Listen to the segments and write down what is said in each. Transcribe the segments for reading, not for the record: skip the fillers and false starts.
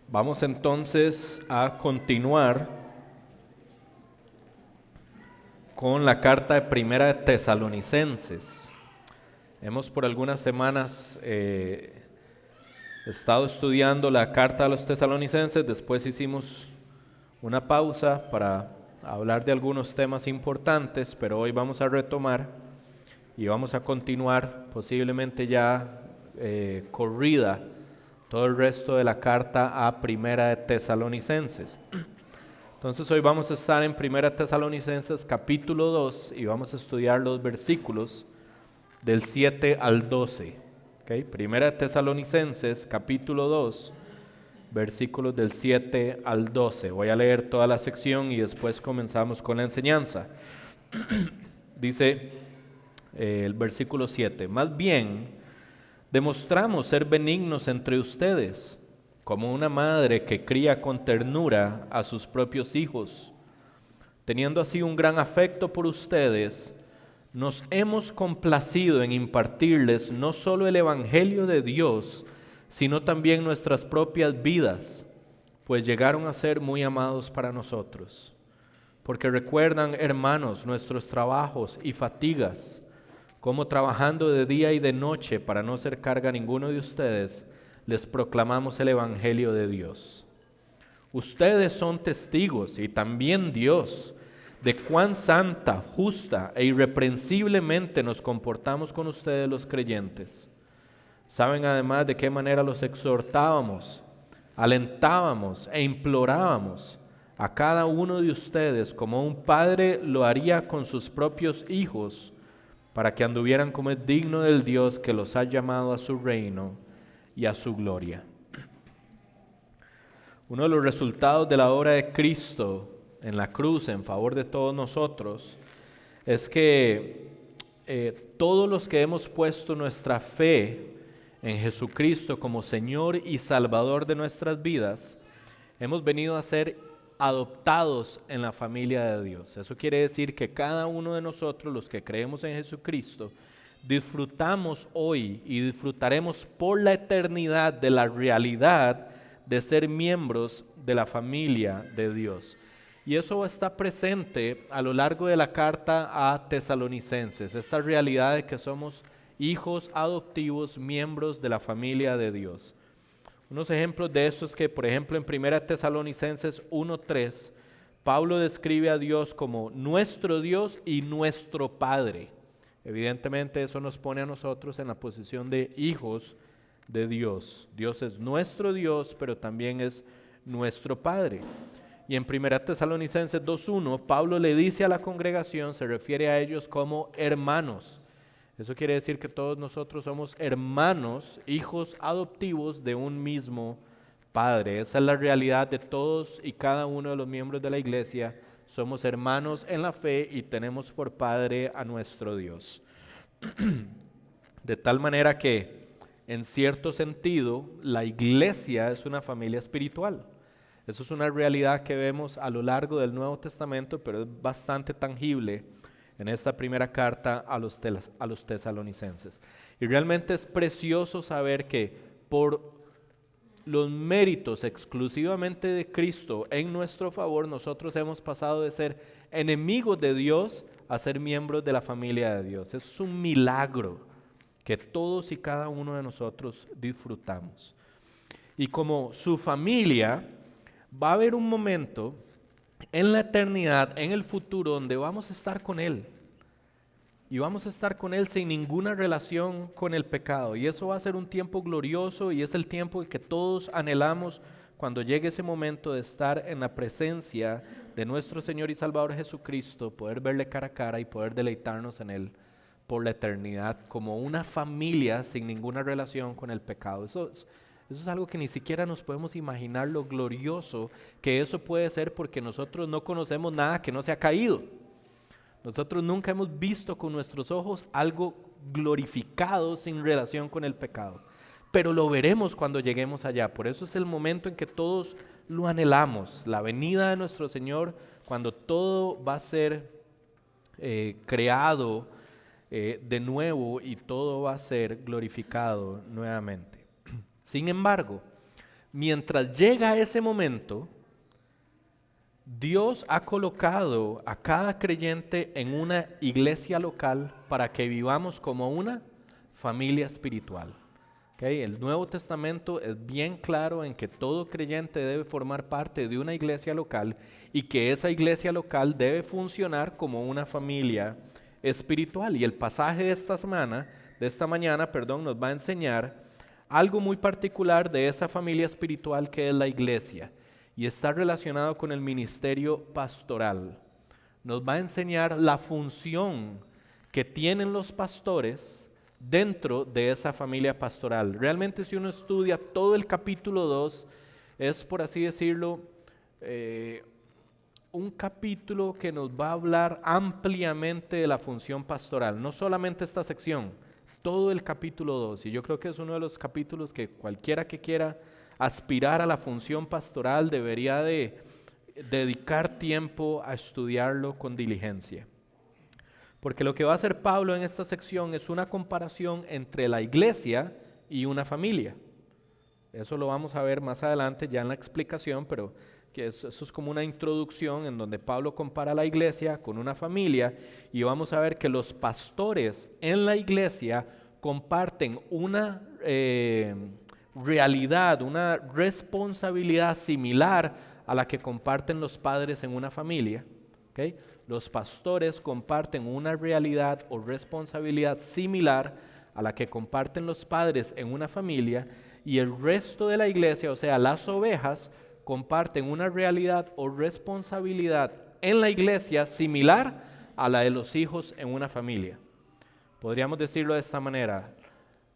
Vamos entonces a continuar con la carta de Primera de Tesalonicenses. Hemos por algunas semanas estado estudiando la carta a los tesalonicenses, después hicimos una pausa para hablar de algunos temas importantes, pero hoy vamos a retomar y vamos a continuar posiblemente ya corrida todo el resto de la carta a Primera de Tesalonicenses. Entonces hoy vamos a estar en Primera de Tesalonicenses capítulo 2 y vamos a estudiar los versículos del 7 al 12. ¿Okay? Primera de Tesalonicenses capítulo 2, versículos del 7 al 12. Voy a leer toda la sección y después comenzamos con la enseñanza. Dice el versículo 7, más bien demostramos ser benignos entre ustedes, como una madre que cría con ternura a sus propios hijos. Teniendo así un gran afecto por ustedes, nos hemos complacido en impartirles no solo el Evangelio de Dios, sino también nuestras propias vidas, pues llegaron a ser muy amados para nosotros. Porque recuerdan, hermanos, nuestros trabajos y fatigas, como trabajando de día y de noche para no ser carga a ninguno de ustedes, les proclamamos el Evangelio de Dios. Ustedes son testigos, y también Dios, de cuán santa, justa e irreprensiblemente nos comportamos con ustedes los creyentes. Saben además de qué manera los exhortábamos, alentábamos e implorábamos a cada uno de ustedes como un padre lo haría con sus propios hijos, para que anduvieran como es digno del Dios que los ha llamado a su reino y a su gloria. Uno de los resultados de la obra de Cristo en la cruz en favor de todos nosotros es que todos los que hemos puesto nuestra fe en Jesucristo como Señor y Salvador de nuestras vidas, hemos venido a ser adoptados en la familia de Dios. Eso quiere decir que cada uno de nosotros, los que creemos en Jesucristo, disfrutamos hoy y disfrutaremos por la eternidad de la realidad de ser miembros de la familia de Dios. Y eso está presente a lo largo de la carta a Tesalonicenses, esta realidad de que somos hijos adoptivos, miembros de la familia de Dios. Unos ejemplos de esto es que, por ejemplo, en 1 Tesalonicenses 1:3, Pablo describe a Dios como nuestro Dios y nuestro Padre. Evidentemente eso nos pone a nosotros en la posición de hijos de Dios. Dios es nuestro Dios, pero también es nuestro Padre. Y en 1 Tesalonicenses 2:1, Pablo le dice a la congregación, se refiere a ellos como hermanos. Eso quiere decir que todos nosotros somos hermanos, hijos adoptivos de un mismo Padre. Esa es la realidad de todos y cada uno de los miembros de la iglesia. Somos hermanos en la fe y tenemos por Padre a nuestro Dios. De tal manera que, en cierto sentido, la iglesia es una familia espiritual. Eso es una realidad que vemos a lo largo del Nuevo Testamento, pero es bastante tangible en esta primera carta a los tesalonicenses. Y realmente es precioso saber que por los méritos exclusivamente de Cristo en nuestro favor, nosotros hemos pasado de ser enemigos de Dios a ser miembros de la familia de Dios. Es un milagro que todos y cada uno de nosotros disfrutamos. Y como su familia, va a haber un momento en la eternidad, en el futuro, donde vamos a estar con Él. Y vamos a estar con Él sin ninguna relación con el pecado. Y eso va a ser un tiempo glorioso y es el tiempo que todos anhelamos cuando llegue ese momento de estar en la presencia de nuestro Señor y Salvador Jesucristo, poder verle cara a cara y poder deleitarnos en Él por la eternidad como una familia sin ninguna relación con el pecado. Eso es algo que ni siquiera nos podemos imaginar lo glorioso que eso puede ser, porque nosotros no conocemos nada que no se ha caído. Nosotros nunca hemos visto con nuestros ojos algo glorificado sin relación con el pecado. Pero lo veremos cuando lleguemos allá. Por eso es el momento en que todos lo anhelamos. La venida de nuestro Señor, cuando todo va a ser creado de nuevo y todo va a ser glorificado nuevamente. Sin embargo, mientras llega ese momento, Dios ha colocado a cada creyente en una iglesia local para que vivamos como una familia espiritual. ¿Okay? El Nuevo Testamento es bien claro en que todo creyente debe formar parte de una iglesia local y que esa iglesia local debe funcionar como una familia espiritual. Y el pasaje de esta mañana, nos va a enseñar algo muy particular de esa familia espiritual que es la iglesia. Y está relacionado con el ministerio pastoral. Nos va a enseñar la función que tienen los pastores dentro de esa familia pastoral. Realmente, si uno estudia todo el capítulo 2, es, por así decirlo, un capítulo que nos va a hablar ampliamente de la función pastoral. No solamente esta sección, todo el capítulo 2. Y yo creo que es uno de los capítulos que cualquiera que quiera aspirar a la función pastoral debería de dedicar tiempo a estudiarlo con diligencia. Porque lo que va a hacer Pablo en esta sección es una comparación entre la iglesia y una familia. Eso lo vamos a ver más adelante ya en la explicación, pero que eso es como una introducción en donde Pablo compara la iglesia con una familia y vamos a ver que los pastores en la iglesia comparten una realidad, una responsabilidad similar a la que comparten los padres en una familia. ¿Okay? Los pastores comparten una realidad o responsabilidad similar a la que comparten los padres en una familia y el resto de la iglesia, o sea, las ovejas, comparten una realidad o responsabilidad en la iglesia similar a la de los hijos en una familia. Podríamos decirlo de esta manera: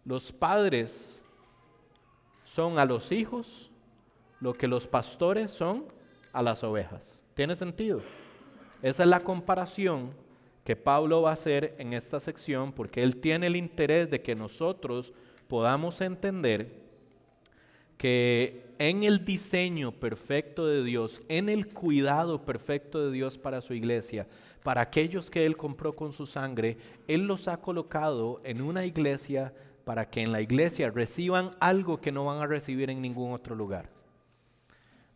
los padres son a los hijos lo que los pastores son a las ovejas. ¿Tiene sentido? Esa es la comparación que Pablo va a hacer en esta sección porque él tiene el interés de que nosotros podamos entender que en el diseño perfecto de Dios, en el cuidado perfecto de Dios para su iglesia, para aquellos que Él compró con su sangre, Él los ha colocado en una iglesia para que en la iglesia reciban algo que no van a recibir en ningún otro lugar.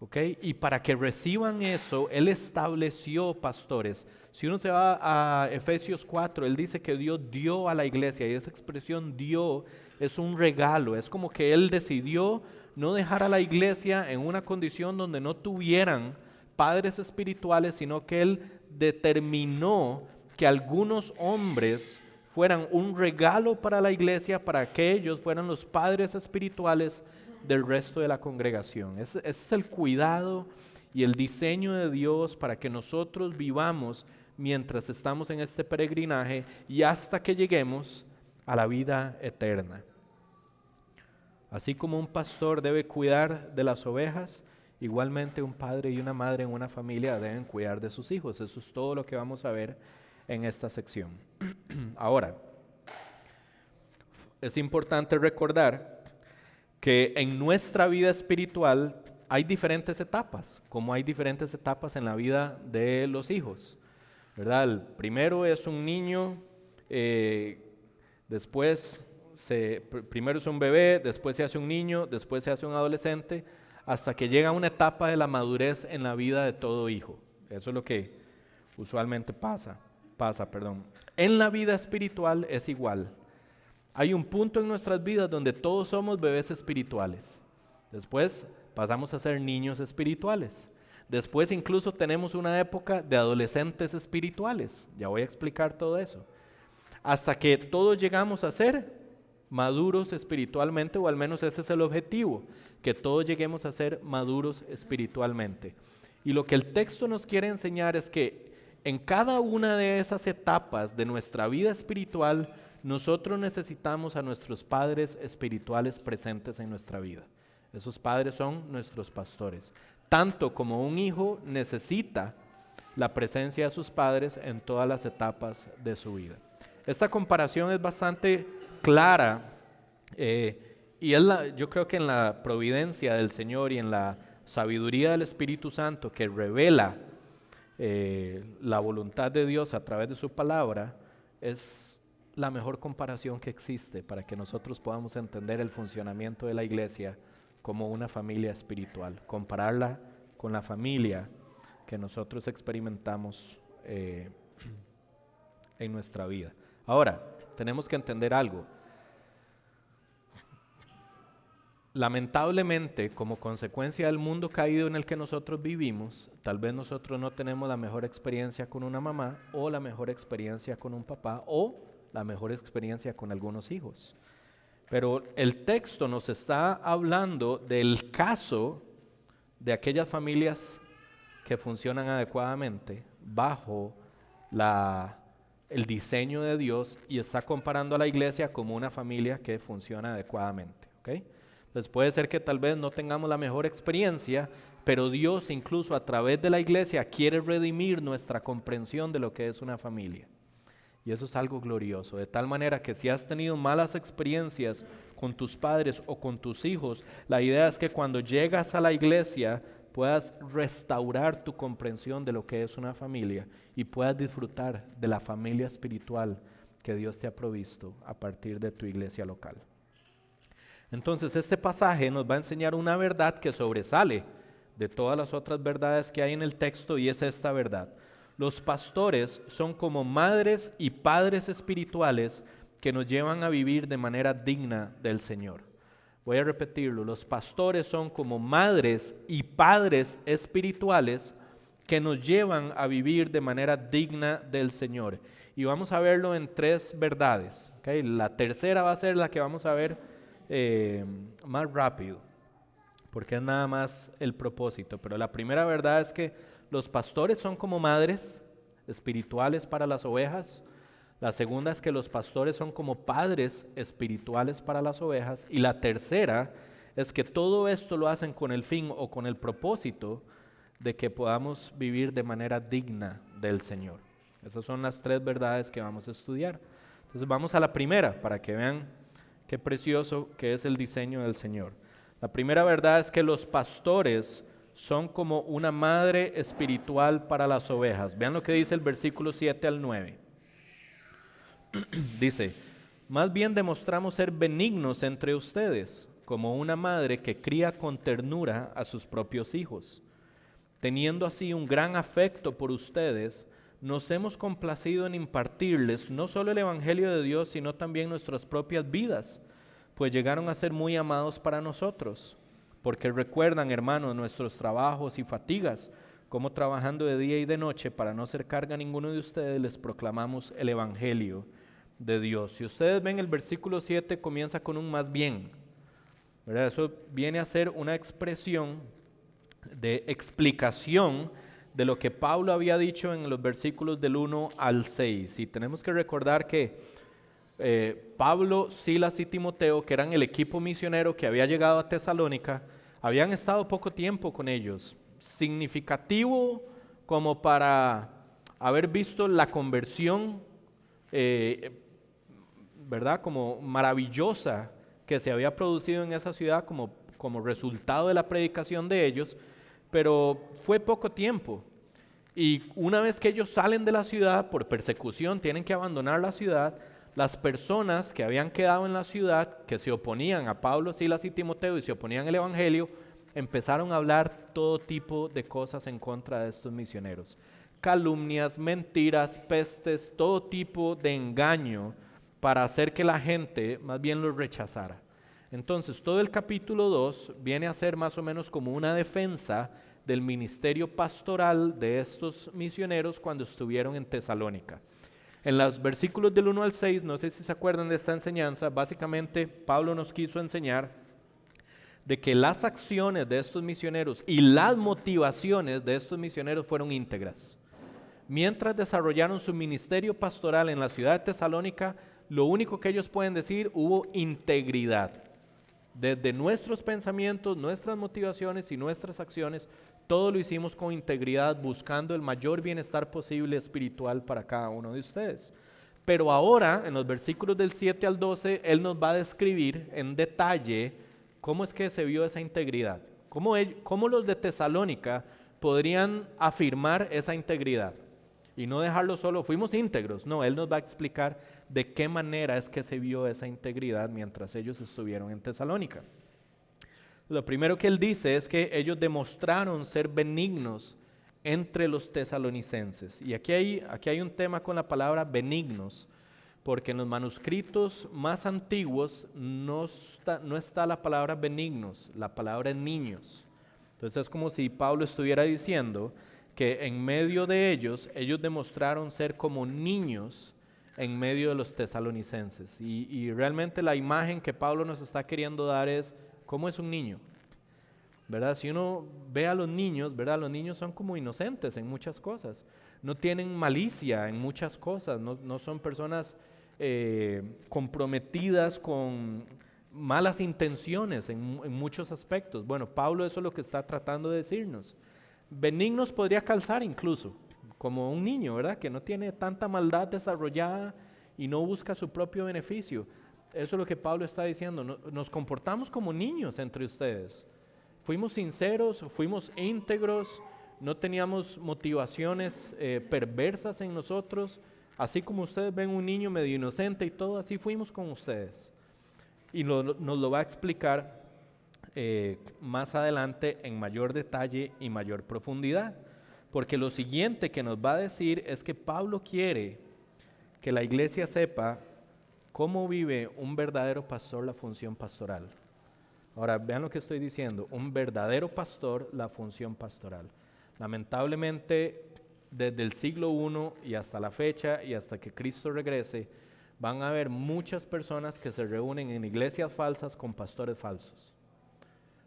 ¿Okay? Y para que reciban eso, Él estableció pastores. Si uno se va a Efesios 4, Él dice que Dios dio a la iglesia, y esa expresión dio es un regalo, es como que Él decidió no dejar a la iglesia en una condición donde no tuvieran padres espirituales, sino que Él determinó que algunos hombres fueran un regalo para la iglesia, para que ellos fueran los padres espirituales del resto de la congregación. Ese es el cuidado y el diseño de Dios para que nosotros vivamos mientras estamos en este peregrinaje y hasta que lleguemos a la vida eterna. Así como un pastor debe cuidar de las ovejas, igualmente un padre y una madre en una familia deben cuidar de sus hijos. Eso es todo lo que vamos a ver en esta sección. Ahora, es importante recordar que en nuestra vida espiritual hay diferentes etapas, como hay diferentes etapas en la vida de los hijos, ¿verdad? El primero es un niño, primero es un bebé, después se hace un niño, después se hace un adolescente, hasta que llega una etapa de la madurez en la vida de todo hijo. Eso es lo que usualmente pasa. En la vida espiritual es igual. Hay un punto en nuestras vidas donde todos somos bebés espirituales. Después pasamos a ser niños espirituales. Después incluso tenemos una época de adolescentes espirituales. Ya voy a explicar todo eso. Hasta que todos llegamos a ser maduros espiritualmente, o al menos ese es el objetivo, que todos lleguemos a ser maduros espiritualmente. Y lo que el texto nos quiere enseñar es que en cada una de esas etapas de nuestra vida espiritual, nosotros necesitamos a nuestros padres espirituales presentes en nuestra vida. Esos padres son nuestros pastores. Tanto como un hijo necesita la presencia de sus padres en todas las etapas de su vida. Esta comparación es bastante clara y yo creo que en la providencia del Señor y en la sabiduría del Espíritu Santo que revela la voluntad de Dios a través de su palabra, es la mejor comparación que existe para que nosotros podamos entender el funcionamiento de la iglesia como una familia espiritual, compararla con la familia que nosotros experimentamos en nuestra vida. Ahora, tenemos que entender algo. Lamentablemente, como consecuencia del mundo caído en el que nosotros vivimos, tal vez nosotros no tenemos la mejor experiencia con una mamá, o la mejor experiencia con un papá, o la mejor experiencia con algunos hijos. Pero el texto nos está hablando del caso de aquellas familias que funcionan adecuadamente bajo el diseño de Dios, y está comparando a la iglesia como una familia que funciona adecuadamente. ¿Okay? Entonces puede ser que tal vez no tengamos la mejor experiencia, pero Dios incluso a través de la iglesia quiere redimir nuestra comprensión de lo que es una familia. Y eso es algo glorioso, de tal manera que si has tenido malas experiencias con tus padres o con tus hijos, la idea es que cuando llegas a la iglesia puedas restaurar tu comprensión de lo que es una familia y puedas disfrutar de la familia espiritual que Dios te ha provisto a partir de tu iglesia local. Entonces este pasaje nos va a enseñar una verdad que sobresale de todas las otras verdades que hay en el texto, y es esta verdad: los pastores son como madres y padres espirituales que nos llevan a vivir de manera digna del Señor. Voy a repetirlo: los pastores son como madres y padres espirituales que nos llevan a vivir de manera digna del Señor. Y vamos a verlo en tres verdades. ¿Okay? La tercera va a ser la que vamos a ver más rápido, porque es nada más el propósito. Pero la primera verdad es que los pastores son como madres espirituales para las ovejas. La segunda es que los pastores son como padres espirituales para las ovejas. Y la tercera es que todo esto lo hacen con el fin o con el propósito de que podamos vivir de manera digna del Señor. Esas son las tres verdades que vamos a estudiar. Entonces vamos a la primera para que vean qué precioso que es el diseño del Señor. La primera verdad es que los pastores son como una madre espiritual para las ovejas. Vean lo que dice el versículo 7 al 9. Dice: más bien demostramos ser benignos entre ustedes, como una madre que cría con ternura a sus propios hijos. Teniendo así un gran afecto por ustedes, nos hemos complacido en impartirles no solo el Evangelio de Dios, sino también nuestras propias vidas, pues llegaron a ser muy amados para nosotros. Porque recuerdan, hermanos, nuestros trabajos y fatigas, como trabajando de día y de noche para no ser carga a ninguno de ustedes, les proclamamos el Evangelio de Dios. Si ustedes ven, el versículo 7 comienza con un más bien, ¿verdad? Eso viene a ser una expresión de explicación de lo que Pablo había dicho en los versículos del 1 al 6. Y tenemos que recordar que Pablo, Silas y Timoteo, que eran el equipo misionero que había llegado a Tesalónica, habían estado poco tiempo con ellos, significativo como para haber visto la conversión, ¿verdad? Como maravillosa que se había producido en esa ciudad como resultado de la predicación de ellos, pero fue poco tiempo. Y una vez que ellos salen de la ciudad por persecución, tienen que abandonar la ciudad. Las personas que habían quedado en la ciudad, que se oponían a Pablo, Silas y Timoteo y se oponían al Evangelio, empezaron a hablar todo tipo de cosas en contra de estos misioneros. Calumnias, mentiras, pestes, todo tipo de engaño para hacer que la gente más bien los rechazara. Entonces todo el capítulo 2 viene a ser más o menos como una defensa del ministerio pastoral de estos misioneros cuando estuvieron en Tesalónica. En los versículos del 1 al 6, no sé si se acuerdan de esta enseñanza, básicamente Pablo nos quiso enseñar de que las acciones de estos misioneros y las motivaciones de estos misioneros fueron íntegras. Mientras desarrollaron su ministerio pastoral en la ciudad de Tesalónica, lo único que ellos pueden decir: hubo integridad. Desde nuestros pensamientos, nuestras motivaciones y nuestras acciones, todo lo hicimos con integridad, buscando el mayor bienestar posible espiritual para cada uno de ustedes. Pero ahora, en los versículos del 7 al 12, él nos va a describir en detalle cómo es que se vio esa integridad. Cómo los de Tesalónica podrían afirmar esa integridad. y no dejarlo solo, fuimos íntegros. No, Él nos va a explicar de qué manera es que se vio esa integridad mientras ellos estuvieron en Tesalónica. Lo primero que Él dice es que ellos demostraron ser benignos entre los tesalonicenses. Y aquí hay un tema con la palabra benignos, porque en los manuscritos más antiguos no está la palabra benignos, la palabra niños. Entonces es como si Pablo estuviera diciendo que en medio de ellos demostraron ser como niños en medio de los tesalonicenses. Y realmente la imagen que Pablo nos está queriendo dar es cómo es un niño, ¿verdad? Si uno ve a los niños, ¿verdad? Los niños son como inocentes en muchas cosas, no tienen malicia en muchas cosas, no son personas comprometidas con malas intenciones en muchos aspectos. Bueno, Pablo eso es lo que está tratando de decirnos. Benignos podría calzar incluso, como un niño, ¿verdad? Que no tiene tanta maldad desarrollada y no busca su propio beneficio. Eso es lo que Pablo está diciendo. Nos comportamos como niños entre ustedes. Fuimos sinceros, fuimos íntegros, no teníamos motivaciones perversas en nosotros. Así como ustedes ven un niño medio inocente y todo, así fuimos con ustedes. Y nos lo va a explicar más adelante en mayor detalle y mayor profundidad. Porque lo siguiente que nos va a decir es que Pablo quiere que la iglesia sepa cómo vive un verdadero pastor la función pastoral. Ahora, vean lo que estoy diciendo, un verdadero pastor la función pastoral. Lamentablemente, desde el siglo I y hasta la fecha y hasta que Cristo regrese, van a haber muchas personas que se reúnen en iglesias falsas con pastores falsos.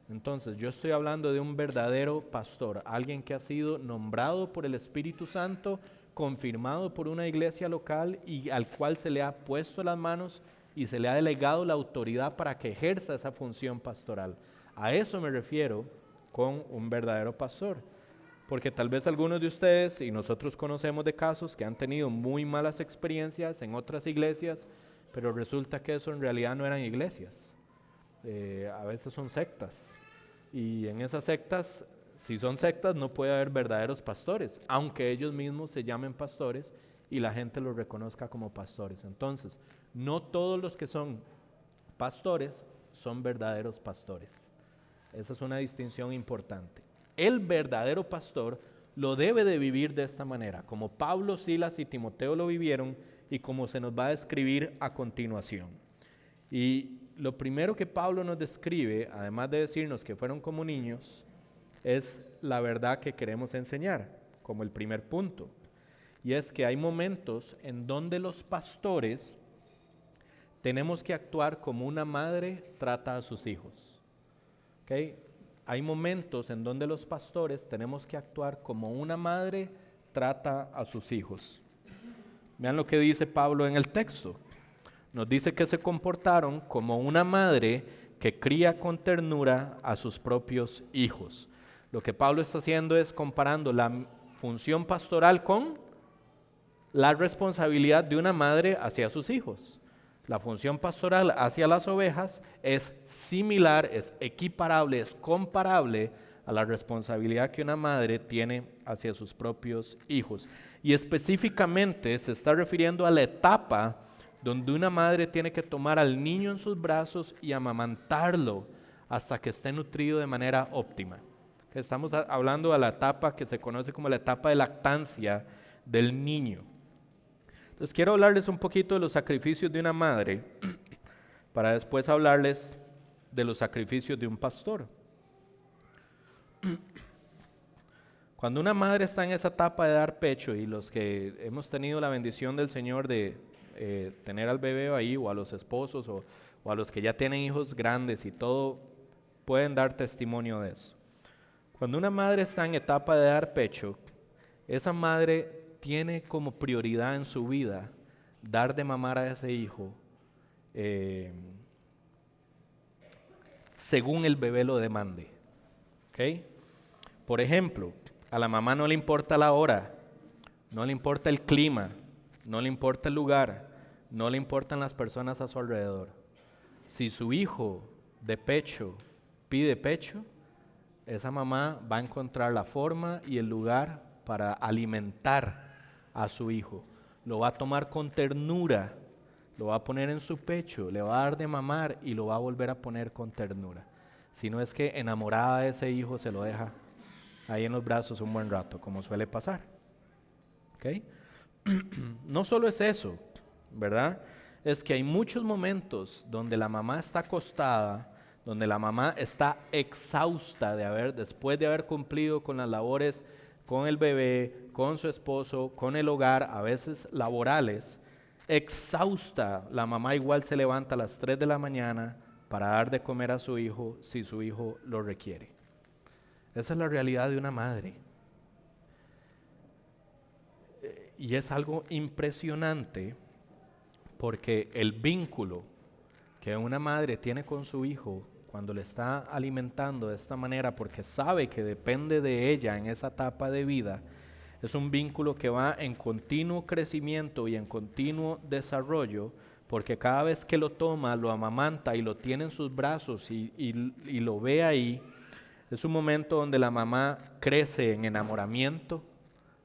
Entonces, yo estoy hablando de un verdadero pastor, alguien que ha sido nombrado por el Espíritu Santo, confirmado por una iglesia local y al cual se le ha puesto las manos y se le ha delegado la autoridad para que ejerza esa función pastoral. A eso me refiero con un verdadero pastor. Porque tal vez algunos de ustedes y nosotros conocemos de casos que han tenido muy malas experiencias en otras iglesias, pero resulta que eso en realidad no eran iglesias. A veces son sectas. Y en esas sectas, si son sectas, no puede haber verdaderos pastores, aunque ellos mismos se llamen pastores y la gente los reconozca como pastores. Entonces, no todos los que son pastores son verdaderos pastores. Esa es una distinción importante. El verdadero pastor lo debe de vivir de esta manera, como Pablo, Silas y Timoteo lo vivieron y como se nos va a describir a continuación. Y lo primero que Pablo nos describe, además de decirnos que fueron como niños, es la verdad que queremos enseñar, como el primer punto. Y es que hay momentos en donde los pastores tenemos que actuar como una madre trata a sus hijos. ¿Okay? Hay momentos en donde los pastores tenemos que actuar como una madre trata a sus hijos. Vean lo que dice Pablo en el texto. Nos dice que se comportaron como una madre que cría con ternura a sus propios hijos. Lo que Pablo está haciendo es comparando la función pastoral con la responsabilidad de una madre hacia sus hijos. La función pastoral hacia las ovejas es similar, es equiparable, es comparable a la responsabilidad que una madre tiene hacia sus propios hijos. Y específicamente se está refiriendo a la etapa donde una madre tiene que tomar al niño en sus brazos y amamantarlo hasta que esté nutrido de manera óptima. Estamos hablando de la etapa que se conoce como la etapa de lactancia del niño. Entonces quiero hablarles un poquito de los sacrificios de una madre para después hablarles de los sacrificios de un pastor. Cuando una madre está en esa etapa de dar pecho, y los que hemos tenido la bendición del Señor de tener al bebé ahí, o a los esposos, o a los que ya tienen hijos grandes y todo, pueden dar testimonio de eso. Cuando una madre está en etapa de dar pecho, esa madre tiene como prioridad en su vida dar de mamar a ese hijo según el bebé lo demande. ¿Okay? Por ejemplo, a la mamá no le importa la hora, no le importa el clima, no le importa el lugar, no le importan las personas a su alrededor. Si su hijo de pecho pide pecho, esa mamá va a encontrar la forma y el lugar para alimentar a su hijo. Lo va a tomar con ternura, lo va a poner en su pecho, le va a dar de mamar y lo va a volver a poner con ternura. Si no es que enamorada de ese hijo se lo deja ahí en los brazos un buen rato, como suele pasar. ¿Okay? No solo es eso, ¿verdad? Es que hay muchos momentos donde la mamá está acostada, donde la mamá está exhausta después de haber cumplido con las labores con el bebé, con su esposo, con el hogar, a veces laborales, exhausta, la mamá igual se levanta a las 3 de la mañana para dar de comer a su hijo si su hijo lo requiere. Esa es la realidad de una madre. Y es algo impresionante porque el vínculo que una madre tiene con su hijo cuando le está alimentando de esta manera porque sabe que depende de ella en esa etapa de vida, es un vínculo que va en continuo crecimiento y en continuo desarrollo, porque cada vez que lo toma, lo amamanta y lo tiene en sus brazos y lo ve ahí, es un momento donde la mamá crece en enamoramiento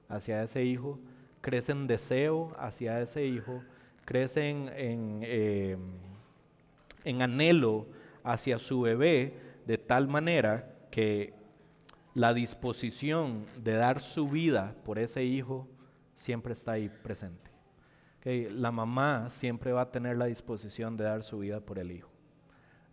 hacia ese hijo, crece en deseo hacia ese hijo, crece en anhelo hacia su bebé, de tal manera que la disposición de dar su vida por ese hijo siempre está ahí presente. Okay, la mamá siempre va a tener la disposición de dar su vida por el hijo.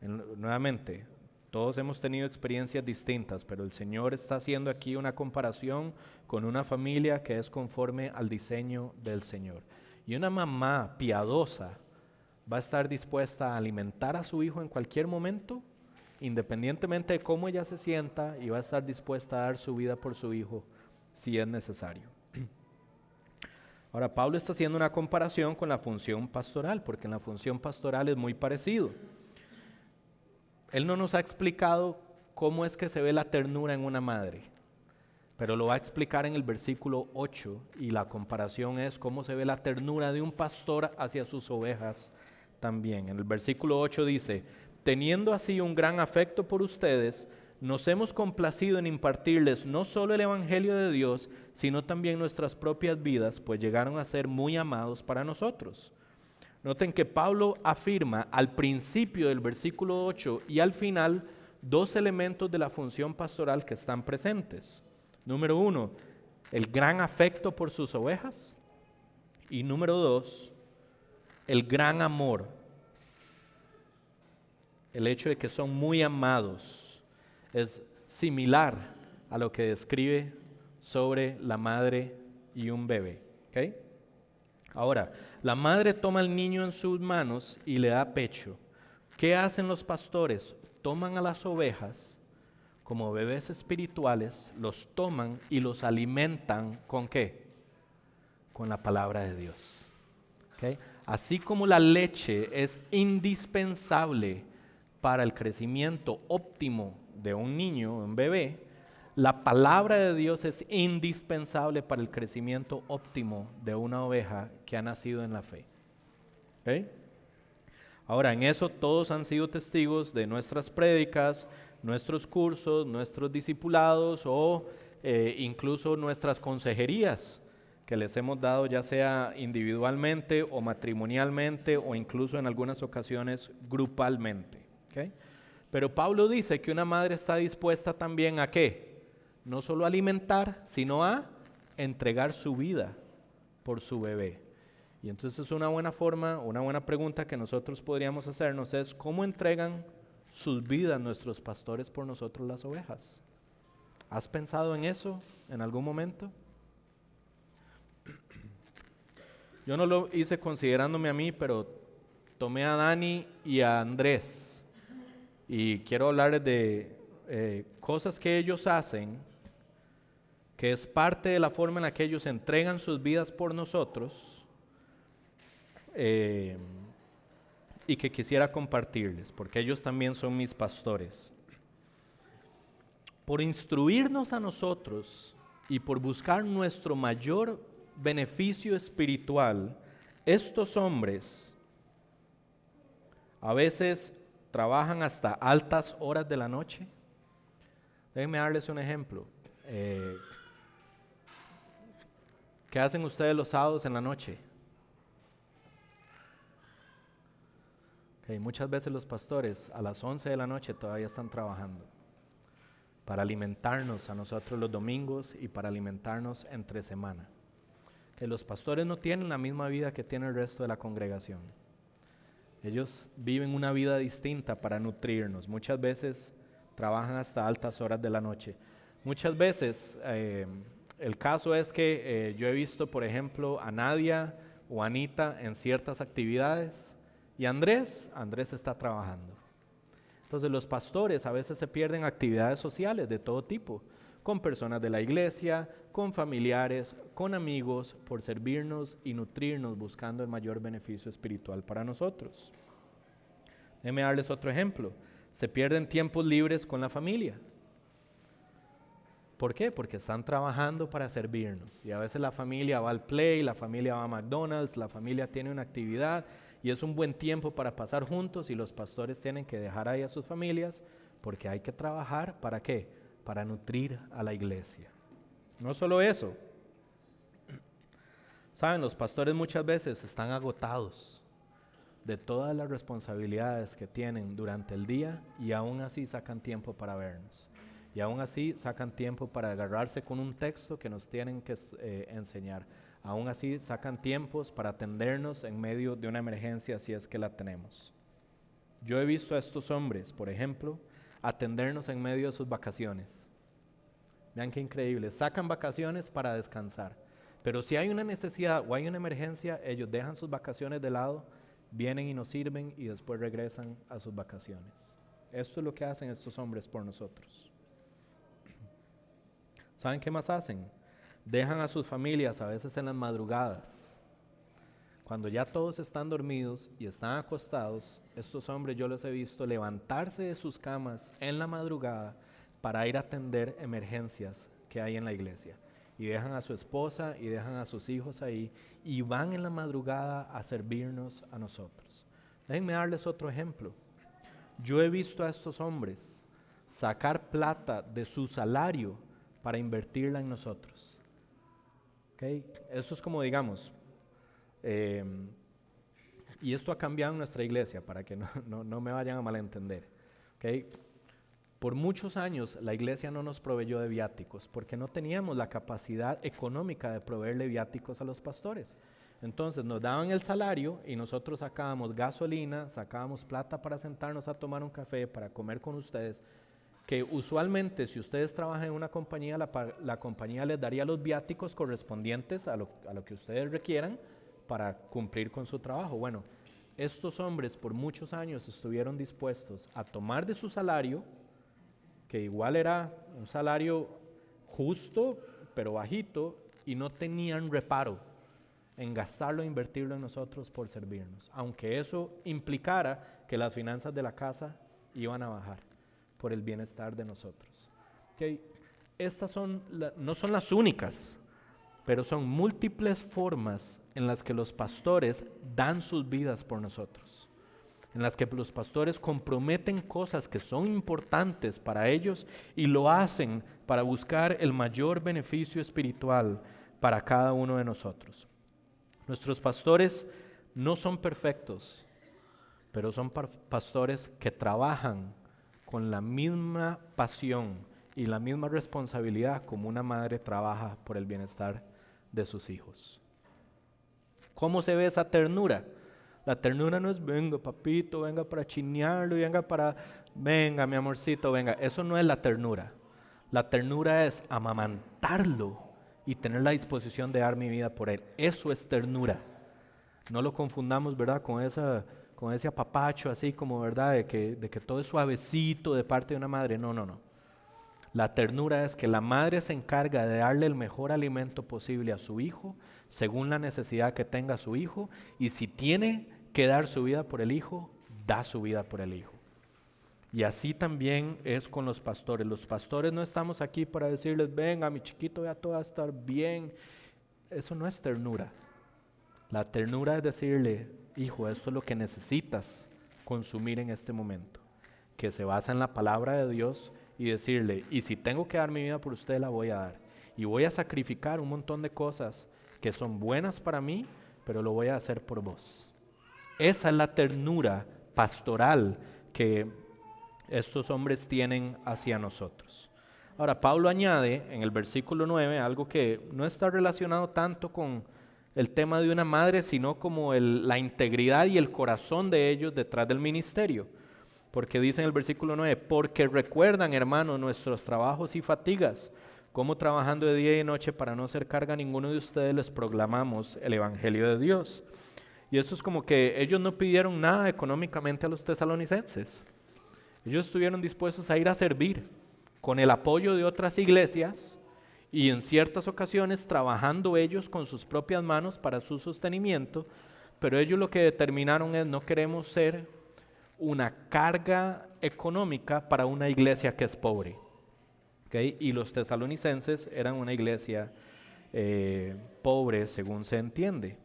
Nuevamente, todos hemos tenido experiencias distintas, pero el Señor está haciendo aquí una comparación con una familia que es conforme al diseño del Señor. Y una mamá piadosa va a estar dispuesta a alimentar a su hijo en cualquier momento, independientemente de cómo ella se sienta, y va a estar dispuesta a dar su vida por su hijo si es necesario. Ahora, Pablo está haciendo una comparación con la función pastoral, porque en la función pastoral es muy parecido. Él no nos ha explicado cómo es que se ve la ternura en una madre, pero lo va a explicar en el versículo 8, y la comparación es cómo se ve la ternura de un pastor hacia sus ovejas también. En el versículo 8 dice: teniendo así un gran afecto por ustedes, nos hemos complacido en impartirles no solo el Evangelio de Dios, sino también nuestras propias vidas, pues llegaron a ser muy amados para nosotros. Noten que Pablo afirma al principio del versículo 8 y al final dos elementos de la función pastoral que están presentes. Número 1, el gran afecto por sus ovejas. Y número 2, el gran amor. El hecho de que son muy amados es similar a lo que describe sobre la madre y un bebé. ¿Okay? Ahora, la madre toma al niño en sus manos y le da pecho. ¿Qué hacen los pastores? Toman a las ovejas como bebés espirituales, los toman y los alimentan ¿con qué? Con la palabra de Dios. ¿Okay? Así como la leche es indispensable para el crecimiento óptimo de un niño, un bebé, la palabra de Dios es indispensable para el crecimiento óptimo de una oveja que ha nacido en la fe. ¿Okay? Ahora, en eso todos han sido testigos de nuestras prédicas, nuestros cursos, nuestros discipulados o incluso nuestras consejerías que les hemos dado, ya sea individualmente o matrimonialmente o incluso en algunas ocasiones grupalmente. ¿Okay? Pero Pablo dice que una madre está dispuesta también a ¿qué? No solo a alimentar, sino a entregar su vida por su bebé. Y entonces una buena forma, una buena pregunta que nosotros podríamos hacernos es: ¿cómo entregan sus vidas nuestros pastores por nosotros las ovejas? ¿Has pensado en eso en algún momento? Yo no lo hice considerándome a mí, pero tomé a Dani y a Andrés y quiero hablarles de cosas que ellos hacen, que es parte de la forma en la que ellos entregan sus vidas por nosotros, y que quisiera compartirles, porque ellos también son mis pastores. Por instruirnos a nosotros y por buscar nuestro mayor beneficio espiritual, estos hombres a veces trabajan hasta altas horas de la noche. Déjenme darles un ejemplo. ¿Qué hacen ustedes los sábados en la noche? Muchas veces los pastores a las 11 de la noche todavía están trabajando para alimentarnos a nosotros los domingos y para alimentarnos entre semana. Los pastores no tienen la misma vida que tiene el resto de la congregación. Ellos viven una vida distinta para nutrirnos. Muchas veces trabajan hasta altas horas de la noche. Muchas veces el caso es que yo he visto, por ejemplo, a Nadia o Anita en ciertas actividades y Andrés está trabajando. Entonces los pastores a veces se pierden actividades sociales de todo tipo, con personas de la iglesia, con familiares, con amigos, por servirnos y nutrirnos buscando el mayor beneficio espiritual para nosotros. Déjenme darles otro ejemplo. Se pierden tiempos libres con la familia. ¿Por qué? Porque están trabajando para servirnos. Y a veces la familia va al play, la familia va a McDonald's, la familia tiene una actividad y es un buen tiempo para pasar juntos y los pastores tienen que dejar ahí a sus familias porque hay que trabajar, ¿para qué? Para nutrir a la iglesia. No solo eso. Saben, los pastores muchas veces están agotados de todas las responsabilidades que tienen durante el día y aún así sacan tiempo para vernos. Y aún así sacan tiempo para agarrarse con un texto que nos tienen que enseñar. Aún así sacan tiempos para atendernos en medio de una emergencia si es que la tenemos. Yo he visto a estos hombres, por ejemplo, atendernos en medio de sus vacaciones. Vean qué increíble, sacan vacaciones para descansar. Pero si hay una necesidad o hay una emergencia, ellos dejan sus vacaciones de lado, vienen y nos sirven y después regresan a sus vacaciones. Esto es lo que hacen estos hombres por nosotros. ¿Saben qué más hacen? Dejan a sus familias a veces en las madrugadas. Cuando ya todos están dormidos y están acostados, estos hombres yo los he visto levantarse de sus camas en la madrugada para ir a atender emergencias que hay en la iglesia. Y dejan a su esposa y dejan a sus hijos ahí y van en la madrugada a servirnos a nosotros. Déjenme darles otro ejemplo. Yo he visto a estos hombres sacar plata de su salario para invertirla en nosotros. Eso es como digamos, y esto ha cambiado en nuestra iglesia para que no me vayan a malentender. Por muchos años la iglesia no nos proveyó de viáticos porque no teníamos la capacidad económica de proveerle viáticos a los pastores. Entonces nos daban el salario y nosotros sacábamos gasolina, sacábamos plata para sentarnos a tomar un café, para comer con ustedes, que usualmente si ustedes trabajan en una compañía, la compañía les daría los viáticos correspondientes a lo que ustedes requieran para cumplir con su trabajo. Bueno, estos hombres por muchos años estuvieron dispuestos a tomar de su salario, que igual era un salario justo, pero bajito, y no tenían reparo en gastarlo e invertirlo en nosotros por servirnos, aunque eso implicara que las finanzas de la casa iban a bajar por el bienestar de nosotros. Estas no son las únicas, pero son múltiples formas en las que los pastores dan sus vidas por nosotros, en las que los pastores comprometen cosas que son importantes para ellos y lo hacen para buscar el mayor beneficio espiritual para cada uno de nosotros. Nuestros pastores no son perfectos, pero son pastores que trabajan con la misma pasión y la misma responsabilidad como una madre trabaja por el bienestar de sus hijos. ¿Cómo se ve esa ternura? La ternura no es venga papito, venga para chinearlo, venga mi amorcito, venga. Eso no es la ternura. La ternura es amamantarlo y tener la disposición de dar mi vida por él. Eso es ternura. No lo confundamos, ¿verdad? Con ese apapacho así como, ¿verdad? De que todo es suavecito de parte de una madre. No. La ternura es que la madre se encarga de darle el mejor alimento posible a su hijo, según la necesidad que tenga su hijo, y si tiene que dar su vida por el hijo, da su vida por el hijo. Y así también es con los pastores. Los pastores no estamos aquí para decirles, venga, mi chiquito, ya todo va a estar bien. Eso no es ternura. La ternura es decirle, hijo, esto es lo que necesitas consumir en este momento, que se basa en la palabra de Dios, y decirle, y si tengo que dar mi vida por usted, la voy a dar. Y voy a sacrificar un montón de cosas que son buenas para mí, pero lo voy a hacer por vos. Esa es la ternura pastoral que estos hombres tienen hacia nosotros. Ahora, Pablo añade en el versículo 9 algo que no está relacionado tanto con el tema de una madre, sino como la integridad y el corazón de ellos detrás del ministerio. Porque dice en el versículo 9, porque recuerdan, hermanos, nuestros trabajos y fatigas, como trabajando de día y de noche para no hacer carga a ninguno de ustedes, les proclamamos el Evangelio de Dios. Y esto es como que ellos no pidieron nada económicamente a los tesalonicenses. Ellos estuvieron dispuestos a ir a servir con el apoyo de otras iglesias y en ciertas ocasiones trabajando ellos con sus propias manos para su sostenimiento, pero ellos lo que determinaron es: no queremos ser una carga económica para una iglesia que es pobre. ¿Okay? Y los tesalonicenses eran una iglesia pobre, según se entiende.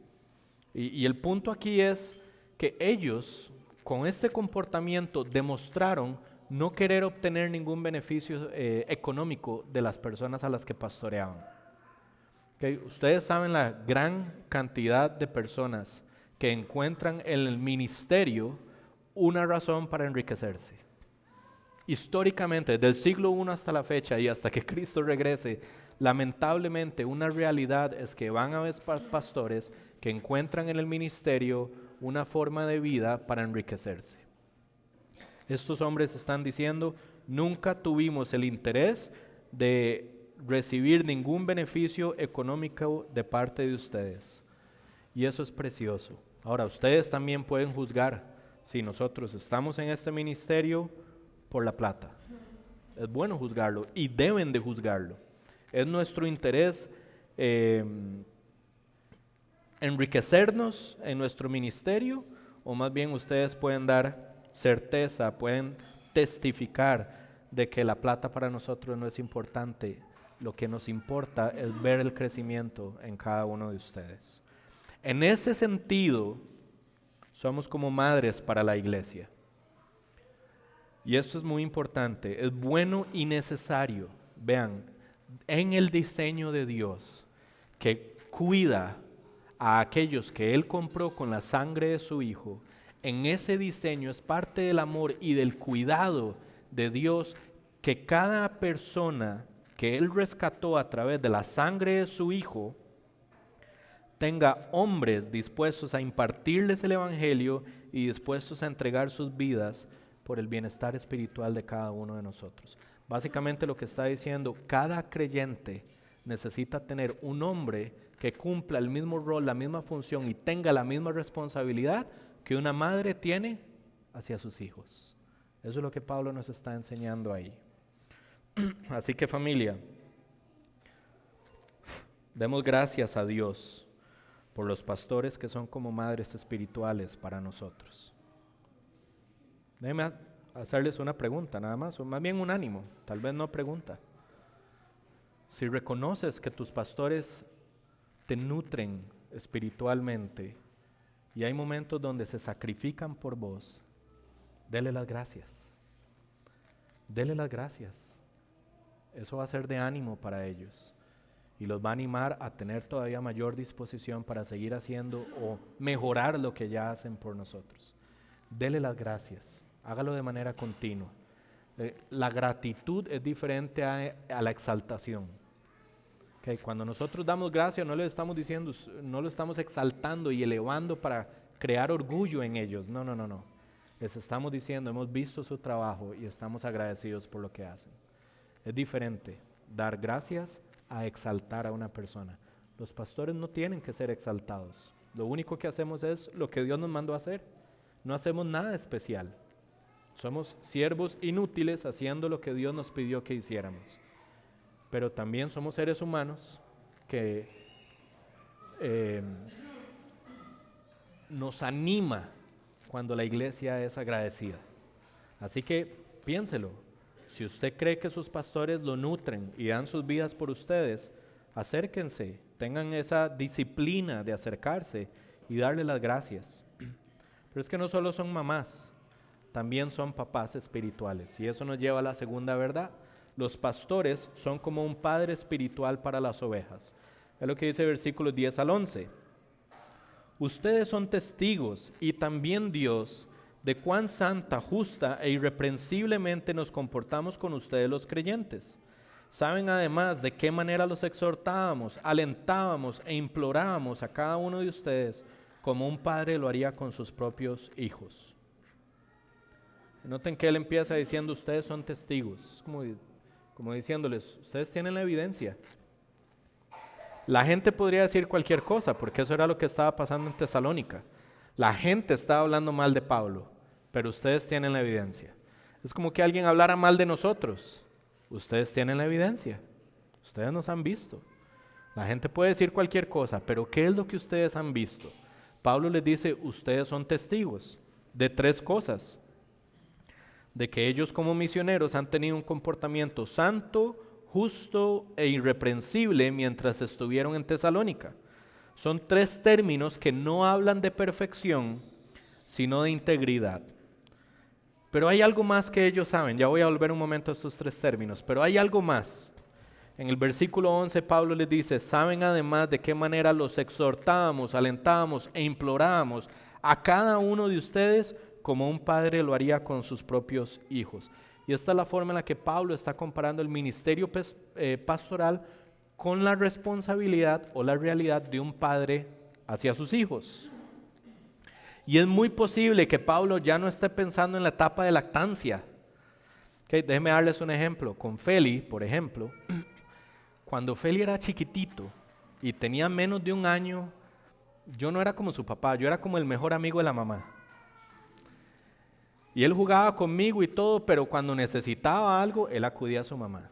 Y el punto aquí es que ellos, con este comportamiento, demostraron no querer obtener ningún beneficio económico de las personas a las que pastoreaban. ¿Okay? Ustedes saben la gran cantidad de personas que encuentran en el ministerio una razón para enriquecerse. Históricamente, desde el siglo I hasta la fecha y hasta que Cristo regrese, lamentablemente una realidad es que van a haber pastores que encuentran en el ministerio una forma de vida para enriquecerse. Estos hombres están diciendo: nunca tuvimos el interés de recibir ningún beneficio económico de parte de ustedes. Y eso es precioso. Ahora, ustedes también pueden juzgar si nosotros estamos en este ministerio por la plata. Es bueno juzgarlo y deben de juzgarlo. Es nuestro interés enriquecernos en nuestro ministerio, o más bien ustedes pueden dar certeza, pueden testificar de que la plata para nosotros no es importante. Lo que nos importa es ver el crecimiento en cada uno de ustedes. En ese sentido, somos como madres para la iglesia. Y esto es muy importante, es bueno y necesario. Vean, en el diseño de Dios, que cuida a aquellos que Él compró con la sangre de su Hijo, en ese diseño es parte del amor y del cuidado de Dios que cada persona que Él rescató a través de la sangre de su Hijo tenga hombres dispuestos a impartirles el Evangelio y dispuestos a entregar sus vidas por el bienestar espiritual de cada uno de nosotros. Básicamente lo que está diciendo, cada creyente necesita tener un hombre que cumpla el mismo rol, la misma función y tenga la misma responsabilidad que una madre tiene hacia sus hijos. Eso es lo que Pablo nos está enseñando ahí. Así que, familia, demos gracias a Dios por los pastores que son como madres espirituales para nosotros. Déjenme hacerles una pregunta nada más, o más bien un ánimo, tal vez no pregunta. Si reconoces que tus pastores te nutren espiritualmente y hay momentos donde se sacrifican por vos, dele las gracias. Dele las gracias. Eso va a ser de ánimo para ellos y los va a animar a tener todavía mayor disposición para seguir haciendo o mejorar lo que ya hacen por nosotros. Dele las gracias. Hágalo de manera continua. La gratitud es diferente a la exaltación. Okay, cuando nosotros damos gracias, no le estamos diciendo, no lo estamos exaltando y elevando para crear orgullo en ellos. No. Les estamos diciendo, hemos visto su trabajo y estamos agradecidos por lo que hacen. Es diferente dar gracias a exaltar a una persona. Los pastores no tienen que ser exaltados. Lo único que hacemos es lo que Dios nos mandó a hacer. No hacemos nada especial. Somos siervos inútiles haciendo lo que Dios nos pidió que hiciéramos. Pero también somos seres humanos que nos anima cuando la iglesia es agradecida. Así que piénselo. Si usted cree que sus pastores lo nutren y dan sus vidas por ustedes, acérquense, tengan esa disciplina de acercarse y darle las gracias. Pero es que no solo son mamás, también son papás espirituales. Y eso nos lleva a la segunda verdad. Los pastores son como un padre espiritual para las ovejas. Es lo que dice versículos 10 al 11. Ustedes son testigos y también Dios de cuán santa, justa e irreprensiblemente nos comportamos con ustedes los creyentes. Saben además de qué manera los exhortábamos, alentábamos e implorábamos a cada uno de ustedes como un padre lo haría con sus propios hijos. Noten que él empieza diciendo, ustedes son testigos, como diciéndoles, ustedes tienen la evidencia. La gente podría decir cualquier cosa, porque eso era lo que estaba pasando en Tesalónica. La gente estaba hablando mal de Pablo, pero ustedes tienen la evidencia. Es como que alguien hablara mal de nosotros. Ustedes tienen la evidencia. Ustedes nos han visto. La gente puede decir cualquier cosa, pero ¿qué es lo que ustedes han visto? Pablo les dice, ustedes son testigos de 3 cosas. De que ellos como misioneros han tenido un comportamiento santo, justo e irreprensible mientras estuvieron en Tesalónica. Son 3 términos que no hablan de perfección, sino de integridad. Pero hay algo más que ellos saben. Ya voy a volver un momento a estos 3 términos, pero hay algo más. En el versículo 11 Pablo les dice, saben además de qué manera los exhortábamos, alentábamos e implorábamos a cada uno de ustedes como un padre lo haría con sus propios hijos. Y esta es la forma en la que Pablo está comparando el ministerio pastoral con la responsabilidad o la realidad de un padre hacia sus hijos. Y es muy posible que Pablo ya no esté pensando en la etapa de lactancia. Déjenme darles un ejemplo. Con Feli, por ejemplo, cuando Feli era chiquitito y tenía menos de 1 año, yo no era como su papá, yo era como el mejor amigo de la mamá. Y él jugaba conmigo y todo, pero cuando necesitaba algo, él acudía a su mamá.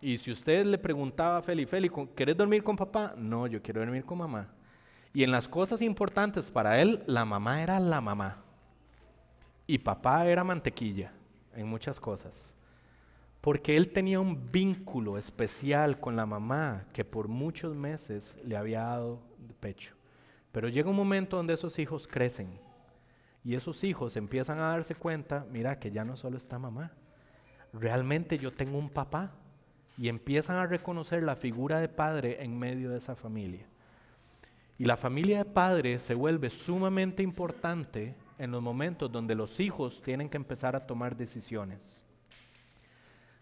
Y si usted le preguntaba a Feli, ¿quieres dormir con papá? No, yo quiero dormir con mamá. Y en las cosas importantes para él, la mamá era la mamá. Y papá era mantequilla en muchas cosas. Porque él tenía un vínculo especial con la mamá que por muchos meses le había dado pecho. Pero llega un momento donde esos hijos crecen. Y esos hijos empiezan a darse cuenta, mira que ya no solo está mamá, realmente yo tengo un papá. Y empiezan a reconocer la figura de padre en medio de esa familia. Y la familia de padre se vuelve sumamente importante en los momentos donde los hijos tienen que empezar a tomar decisiones.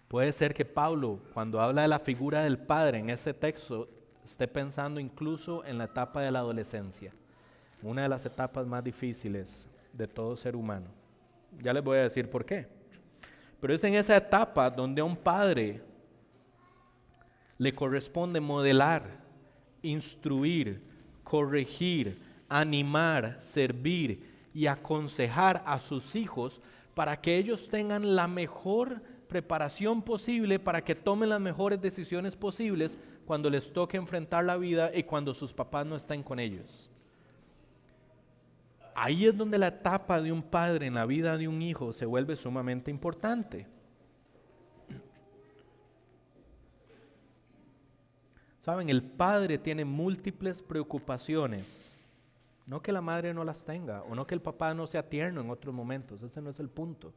Puede ser que Pablo, cuando habla de la figura del padre en ese texto, esté pensando incluso en la etapa de la adolescencia, una de las etapas más difíciles de todo ser humano. Ya les voy a decir por qué. Pero es en esa etapa donde a un padre le corresponde modelar, instruir, corregir, animar, servir y aconsejar a sus hijos para que ellos tengan la mejor preparación posible, para que tomen las mejores decisiones posibles cuando les toque enfrentar la vida y cuando sus papás no estén con ellos. Ahí es donde la etapa de un padre en la vida de un hijo se vuelve sumamente importante. Saben, el padre tiene múltiples preocupaciones. No que la madre no las tenga, o no que el papá no sea tierno en otros momentos, ese no es el punto.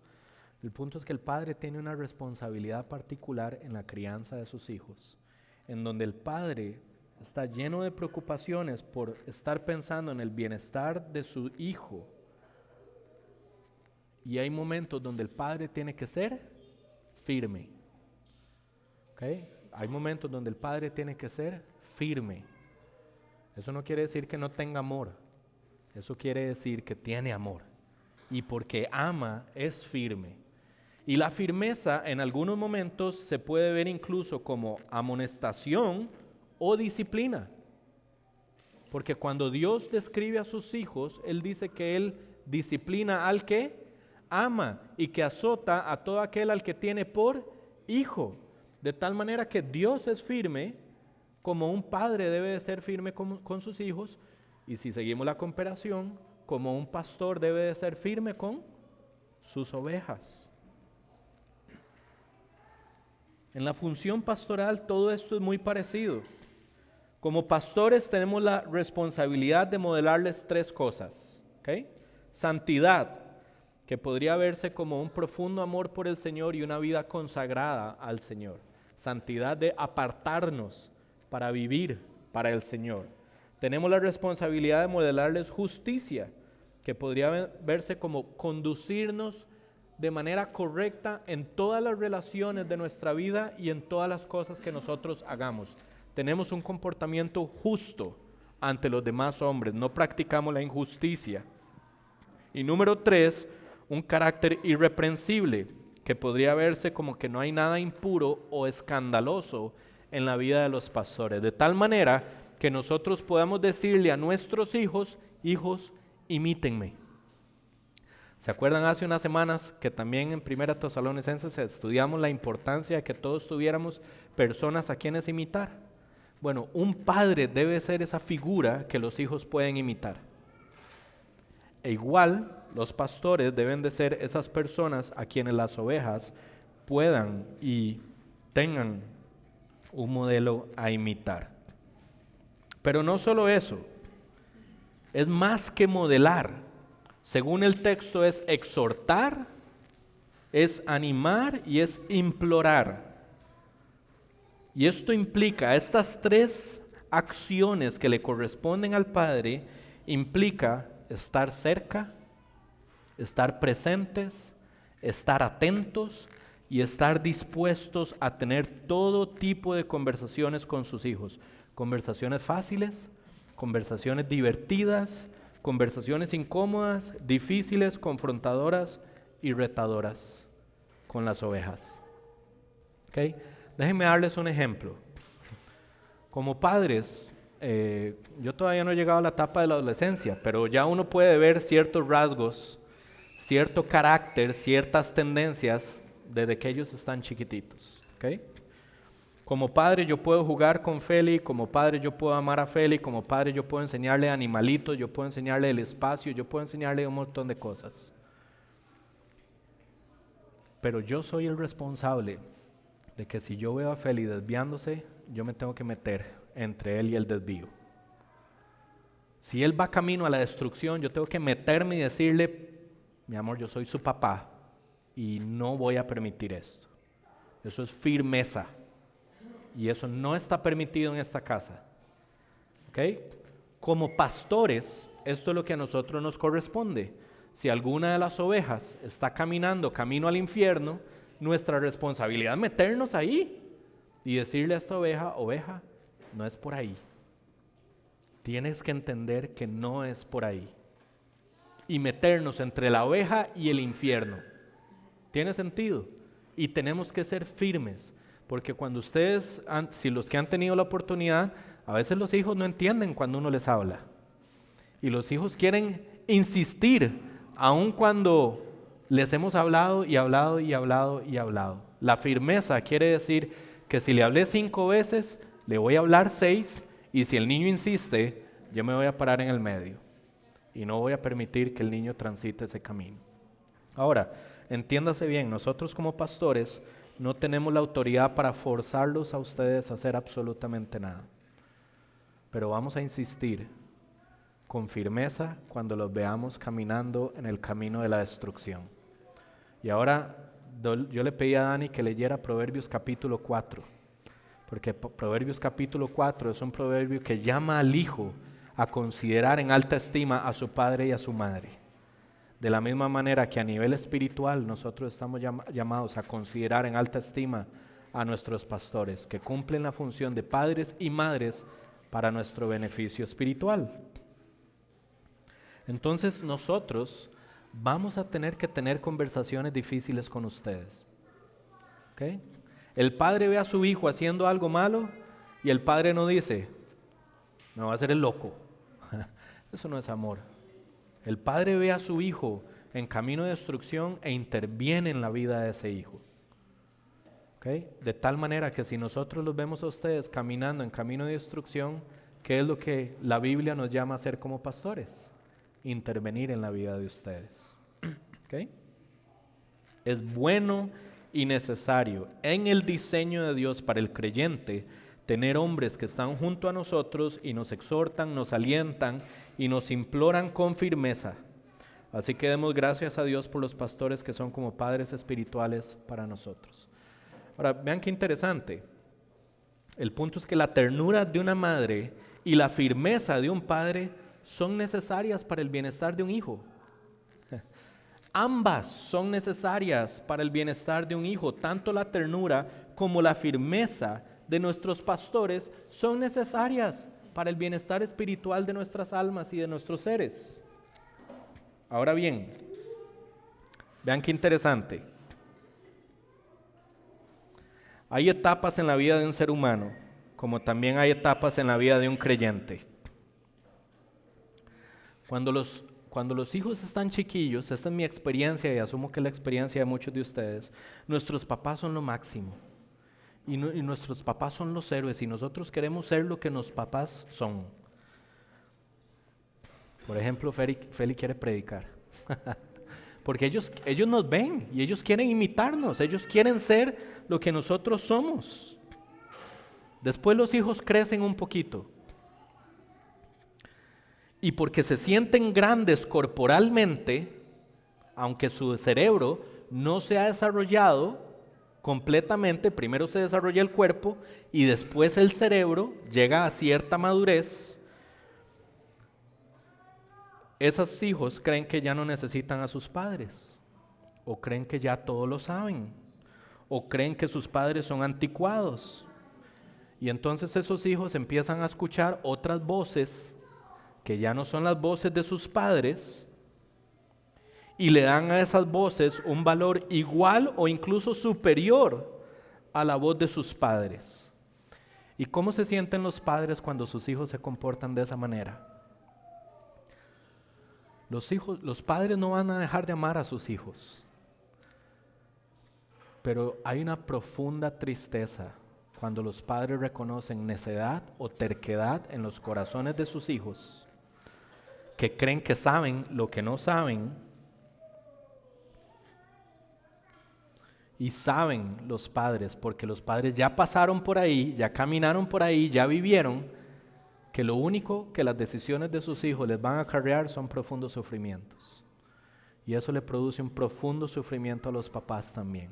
El punto es que el padre tiene una responsabilidad particular en la crianza de sus hijos, en donde el padre está lleno de preocupaciones por estar pensando en el bienestar de su hijo. Y hay momentos donde el padre tiene que ser firme. ¿Okay? Hay momentos donde el padre tiene que ser firme. Eso no quiere decir que no tenga amor. Eso quiere decir que tiene amor. Y porque ama, es firme. Y la firmeza en algunos momentos se puede ver incluso como amonestación o disciplina. Porque cuando Dios describe a sus hijos, Él dice que Él disciplina al que ama y que azota a todo aquel al que tiene por hijo. De tal manera que Dios es firme, como un padre debe de ser firme con sus hijos, y si seguimos la comparación, como un pastor debe de ser firme con sus ovejas. En la función pastoral todo esto es muy parecido. Como pastores tenemos la responsabilidad de modelarles 3 cosas. ¿Okay? Santidad, que podría verse como un profundo amor por el Señor y una vida consagrada al Señor. Santidad de apartarnos para vivir para el Señor. Tenemos la responsabilidad de modelarles justicia, que podría verse como conducirnos de manera correcta en todas las relaciones de nuestra vida y en todas las cosas que nosotros hagamos. Tenemos un comportamiento justo ante los demás hombres, no practicamos la injusticia. Y número 3, un carácter irreprensible, que podría verse como que no hay nada impuro o escandaloso en la vida de los pastores, de tal manera que nosotros podamos decirle a nuestros hijos, hijos, imítenme. ¿Se acuerdan hace unas semanas que también en 1 Tesalonicenses estudiamos la importancia de que todos tuviéramos personas a quienes imitar? Bueno, un padre debe ser esa figura que los hijos pueden imitar. E igual, los pastores deben de ser esas personas a quienes las ovejas puedan y tengan un modelo a imitar. Pero no solo eso, es más que modelar. Según el texto es exhortar, es animar y es implorar. Y esto implica, estas 3 acciones que le corresponden al Padre, implica estar cerca, estar presentes, estar atentos y estar dispuestos a tener todo tipo de conversaciones con sus hijos. Conversaciones fáciles, conversaciones divertidas, conversaciones incómodas, difíciles, confrontadoras y retadoras con las ovejas. ¿Okay? Déjenme darles un ejemplo. Como padres, yo todavía no he llegado a la etapa de la adolescencia, pero ya uno puede ver ciertos rasgos, cierto carácter, ciertas tendencias desde que ellos están chiquititos. ¿Okay? Como padre yo puedo jugar con Feli, como padre yo puedo amar a Feli, como padre yo puedo enseñarle animalitos, yo puedo enseñarle el espacio, yo puedo enseñarle un montón de cosas. Pero yo soy el responsable de que si yo veo a Feli desviándose, yo me tengo que meter entre él y el desvío. Si él va camino a la destrucción, yo tengo que meterme y decirle, mi amor, yo soy su papá y no voy a permitir esto. Eso es firmeza. Y eso no está permitido en esta casa. ¿Okay? Como pastores, esto es lo que a nosotros nos corresponde. Si alguna de las ovejas está caminando camino al infierno, nuestra responsabilidad es meternos ahí y decirle a esta oveja, oveja, no es por ahí. Tienes que entender que no es por ahí. Y meternos entre la oveja y el infierno. ¿Tiene sentido? Y tenemos que ser firmes. Porque cuando ustedes, si los que han tenido la oportunidad, a veces los hijos no entienden cuando uno les habla. Y los hijos quieren insistir, aun cuando les hemos hablado y hablado y hablado y hablado. La firmeza quiere decir que si le hablé 5 veces, le voy a hablar 6, y si el niño insiste, yo me voy a parar en el medio. Y no voy a permitir que el niño transite ese camino. Ahora, entiéndase bien, nosotros como pastores, no tenemos la autoridad para forzarlos a ustedes a hacer absolutamente nada. Pero vamos a insistir con firmeza cuando los veamos caminando en el camino de la destrucción. Y ahora yo le pedí a Dani que leyera Proverbios capítulo 4, porque Proverbios capítulo 4 es un proverbio que llama al hijo a considerar en alta estima a su padre y a su madre. De la misma manera que a nivel espiritual nosotros estamos llamados a considerar en alta estima a nuestros pastores, que cumplen la función de padres y madres para nuestro beneficio espiritual. Entonces nosotros vamos a tener que tener conversaciones difíciles con ustedes. ¿Okay? El padre ve a su hijo haciendo algo malo y el padre no dice, me va a hacer el loco. Eso no es amor. El padre ve a su hijo en camino de destrucción e interviene en la vida de ese hijo. ¿Okay? De tal manera que si nosotros los vemos a ustedes caminando en camino de destrucción, ¿qué es lo que la Biblia nos llama a hacer como pastores? Intervenir en la vida de ustedes. ¿Okay? Es bueno y necesario en el diseño de Dios para el creyente tener hombres que están junto a nosotros y nos exhortan, nos alientan y nos imploran con firmeza. Así que demos gracias a Dios por los pastores que son como padres espirituales para nosotros. Ahora, vean qué interesante. El punto es que la ternura de una madre y la firmeza de un padre son necesarias para el bienestar de un hijo. Ambas son necesarias para el bienestar de un hijo. Tanto la ternura como la firmeza de nuestros pastores son necesarias para el bienestar espiritual de nuestras almas y de nuestros seres. Ahora bien, vean qué interesante. Hay etapas en la vida de un ser humano, como también hay etapas en la vida de un creyente. Cuando los hijos están chiquillos, esta es mi experiencia y asumo que es la experiencia de muchos de ustedes, nuestros papás son lo máximo. Y nuestros papás son los héroes y nosotros queremos ser lo que nuestros papás son. Por ejemplo, Feli quiere predicar. Porque ellos nos ven y ellos quieren imitarnos, ellos quieren ser lo que nosotros somos. Después los hijos crecen un poquito. Y porque se sienten grandes corporalmente, aunque su cerebro no se ha desarrollado completamente, primero se desarrolla el cuerpo y después el cerebro llega a cierta madurez, esos hijos creen que ya no necesitan a sus padres, o creen que ya todo lo saben, o creen que sus padres son anticuados. Y entonces esos hijos empiezan a escuchar otras voces que ya no son las voces de sus padres y le dan a esas voces un valor igual o incluso superior a la voz de sus padres. ¿Y cómo se sienten los padres cuando sus hijos se comportan de esa manera? Los padres no van a dejar de amar a sus hijos, pero hay una profunda tristeza cuando los padres reconocen necedad o terquedad en los corazones de sus hijos, que creen que saben lo que no saben, y saben los padres, porque los padres ya pasaron por ahí, ya caminaron por ahí, ya vivieron, que lo único que las decisiones de sus hijos les van a acarrear son profundos sufrimientos. Y eso le produce un profundo sufrimiento a los papás también.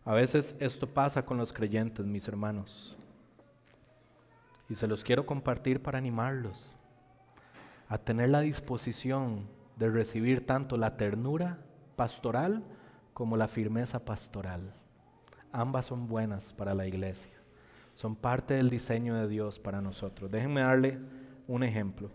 A veces esto pasa con los creyentes, mis hermanos. Y se los quiero compartir para animarlos a tener la disposición de recibir tanto la ternura pastoral como la firmeza pastoral. Ambas son buenas para la iglesia. Son parte del diseño de Dios para nosotros. Déjenme darle un ejemplo.